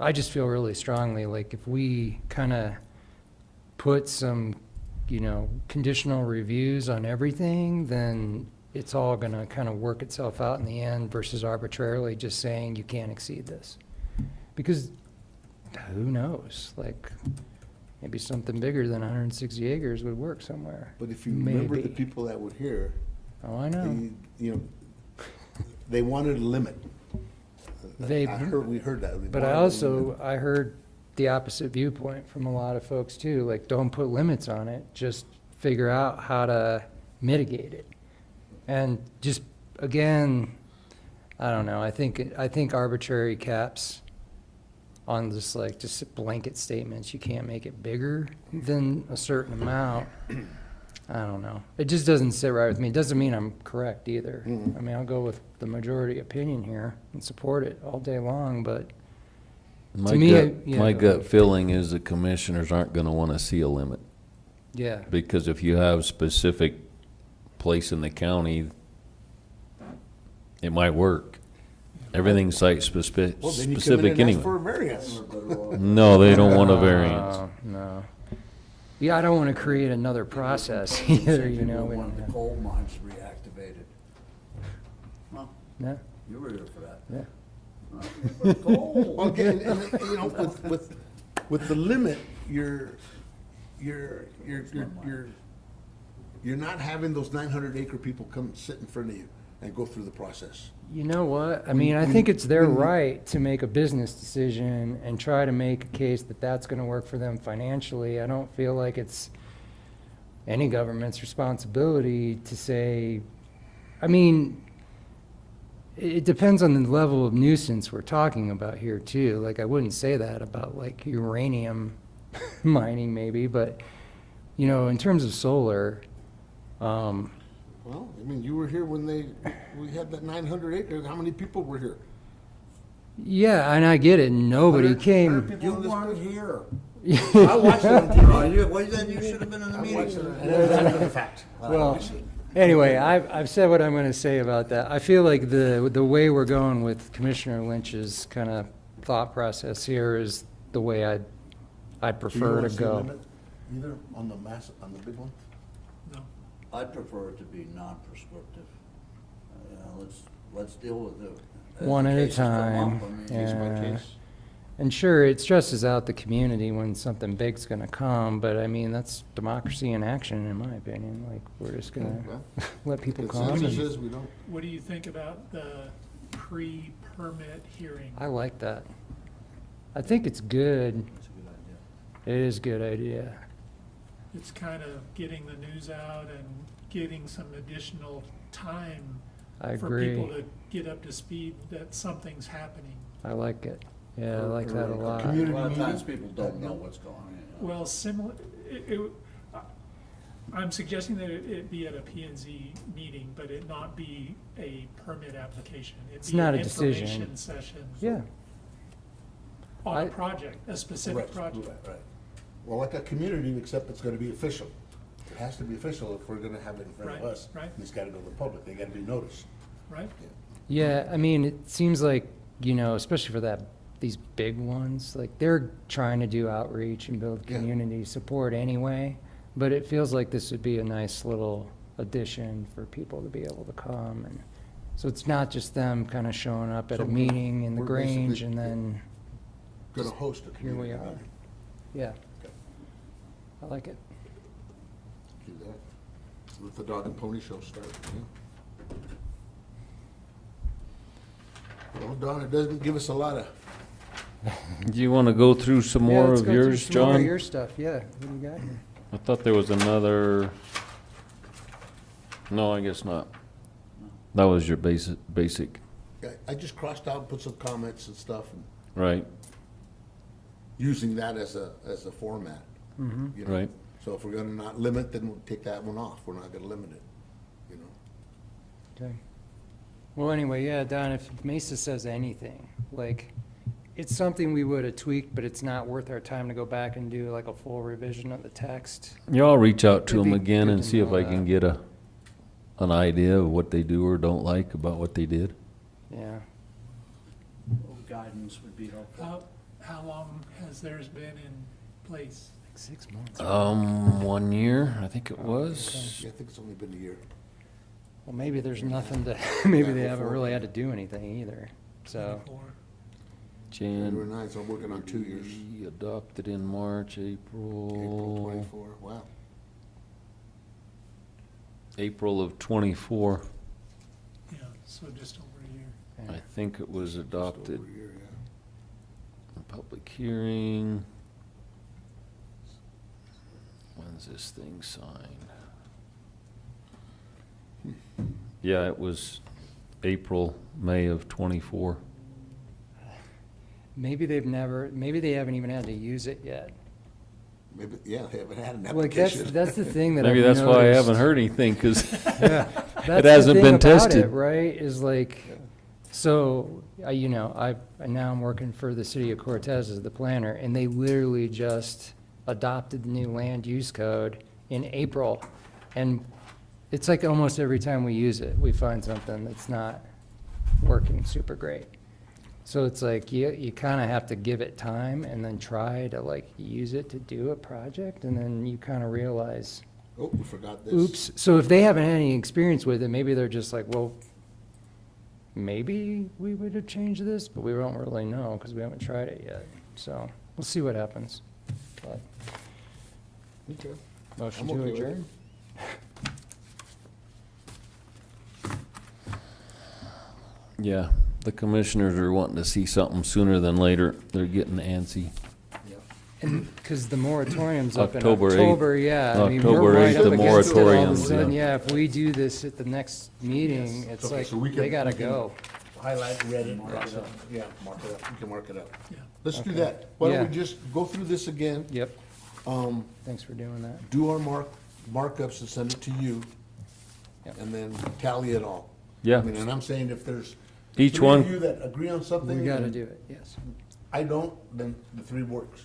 I just feel really strongly, like, if we kind of put some, you know, conditional reviews on everything, then it's all going to kind of work itself out in the end versus arbitrarily just saying you can't exceed this. Because who knows? Like, maybe something bigger than 160 acres would work somewhere. But if you remember the Maybe. people that would hear, Oh, I know. you know, they wanted a limit. They- We heard that. They But wanted I a also, limit. I heard the opposite viewpoint from a lot of folks too, like, don't put limits on it, just figure out how to mitigate it. And just, again, I don't know, I think arbitrary caps on just like, just blanket statements, you can't make it bigger than a certain amount. I don't know. It just doesn't sit right with me. It doesn't mean I'm correct either. Mhm. I mean, I'll go with the majority opinion here and support it all day long, but My To me, gut, yeah, my go gut ahead. feeling is the commissioners aren't gonna wanna see a limit. yeah. Because if you have specific place in the county, it might work. Everything's site Well, then you come in specific and ask for anyway. a variance. No, they don't want a variance. No. Yeah, I don't want to create another process either, you know. One of and, the coal mines reactivated. Well, yeah, you were here for that. yeah. Coal. Well, again, and, you know, with the limit, you're not having those 900 acre people come sit in front of you and go through the process. You know what? I mean, I think it's their right to make a business decision and try to make a case that that's going to work for them financially. I don't feel like it's any government's responsibility to say, I mean, it depends on the level of nuisance we're talking about here too. Like, I wouldn't say that about like uranium mining maybe, but, you know, in terms of solar, Well, I mean, you were here when we had that 900 acres. How many people were here? yeah, and I get it. Nobody 100 came. people You on this weren't board? here. I watched it on TV. Well, then you should have been in the I meeting. watched it, and it was after the fact. Well, anyway, I've said what I'm going to say about that. I feel like the way we're going with Commissioner Lynch's kind of thought process here is the way I'd Do you prefer wanna to see a go. limit Either on the big one? No. I'd prefer it to be non-prescriptive. Let's deal with it. as One the at a cases come up. time, I mean, Case by yeah. case? And sure, it stresses out the community when something big's going to come, but I mean, that's democracy in action, in my opinion. Like, we're just going Well, to let people the come. consensus and- is we don't. What do you think about the pre-permit hearing? I like that. I think it's good. That's a good idea. It is a good idea. It's kind of getting the news out and getting some additional time I for agree. people to get up to speed that something's happening. I like it. Yeah, I like that a Or lot. community A lot of times meeting? people don't know what's going on. Well, similar, I'm suggesting that it be at a P and Z meeting, but it not be a permit application. It It's be not an a decision. information session Yeah, on I- a project, a specific Right, project. right. Well, like a community, except it's gonna be official. It has to be official if we're gonna have it in front of Right, us. right. And it's gotta go to the public, they gotta be noticed. Right? Yeah, I mean, it seems like, you know, especially for these big ones, like they're trying to do outreach and build Yeah. community support anyway, but it feels like this would be a nice little addition for people to be able to come. And so it's not just them kind of showing up at So a meeting in the we're Grange basically- and then, Gonna host a here we community are. meeting. Yeah. I like it. Do that. Let the dog and pony show start, yeah. Well, Don, it doesn't give us a lot of, Do you want to go through some Yeah, more let's of go through yours, some more of John? your stuff, yeah. What do you got here? I thought there was another. No, I guess not. That was your basic, I just crossed out and put some comments and stuff, and right, using that as a format. Mm-hmm. You know? right. So if we're gonna not limit, then we'll take that one off. We're not gonna limit it, you know? Okay. Well, anyway, yeah, Don, if Mesa says anything, like, it's something we would have tweaked, but it's not worth our time to go back and do like a full revision of the text. Y'all reach out to It'd them be again good and to see if know I can that. get an idea of what they do or don't like about what they did. Yeah. Guidance would be helpful. How long has theirs been in place? Like 6 months. 1 year, I think it was. Yeah, I think it's only been a year. Well, maybe there's nothing to, maybe Yeah, they haven't before. really had to do anything either, so. 24? January Jan. 9th, so I'm working on 2 years. Adopted in March, April April 24, wow. of 24. Yeah, so just over a year. Yeah. I think it was Just adopted. over a year, yeah. Public hearing. When's this thing signed? Yeah, it was April, May of 24. Maybe they haven't even had to use it yet. Maybe, yeah, they haven't had an Like, application. that's the thing that I've Maybe that's why I noticed. haven't heard anything, because Yeah, that's it the hasn't thing been about it, tested. right? Is like, so you know, now I'm working for the city of Cortez as the planner, and they literally just adopted the new land use code in April, and it's like almost every time we use it, we find something that's not working super great. So it's like you kind of have to give it time and then try to like use it to do a project, and then you kind of realize, Oh, we forgot this. oops. So if they haven't had any experience with it, maybe they're just like, well, maybe we would have changed this, but we don't really know because we haven't tried it yet. So we'll see what happens. But Okay. motion I'm to okay with it. adjourn? yeah, the commissioners are wanting to see something sooner than later. They're getting antsy. And, because the moratorium's up in October 8th. October, yeah. I mean, October we're right 8th, up the against it all of a moratorium's sudden. up. Yeah, if we do this at the next meeting, it's Okay, like, so we they can- gotta we can- go. Highlight, red it, Mark cross it it. up. Yeah, mark it up. We can mark it up. Yeah. Let's do Okay. that. Why don't Yeah. we just go through this again? Yep, Um, thanks for doing that. do our markups and send it to you, Yep. and then tally it all. Yeah. I mean, and I'm saying if there's Each three one- of you that agree on something. We gotta and do it, yes. I don't, then the three works.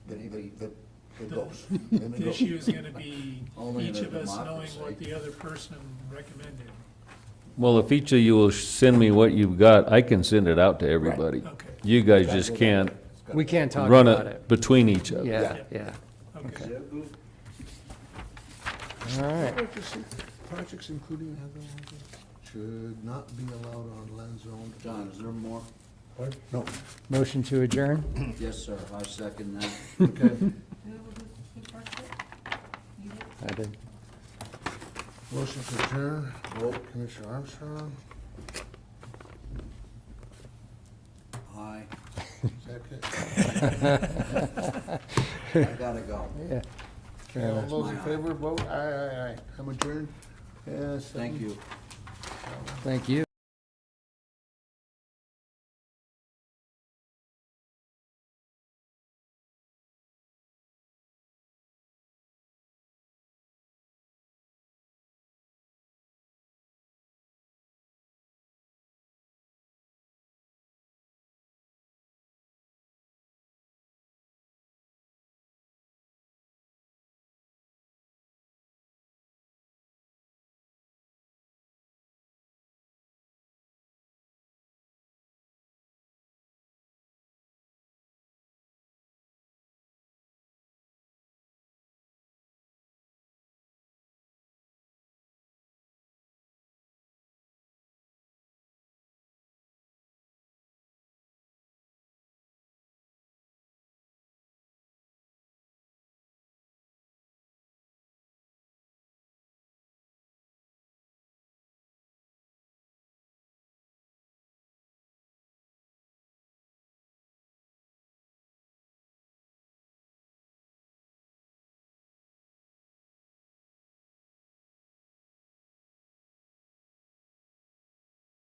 Then it goes. Then it The goes. issue is gonna be Only in each a of us knowing democracy. what the other person recommended. Well, if each of you will send me what you've got, I can send it out to everybody. Okay, You guys just can't We can't talk run about it it. between each other. Yeah, Yeah. yeah. okay. All right. Projects including other should not be allowed on land zone. John, is there more? No. Motion to adjourn? Yes, sir, I second that. Okay. I did. Motion to adjourn. Vote Commissioner Armstrong. Aye. Second. I gotta go. Yeah. Okay, all those in favor, vote aye, aye, aye. I'm adjourned. Yes. Thank you. Thank you.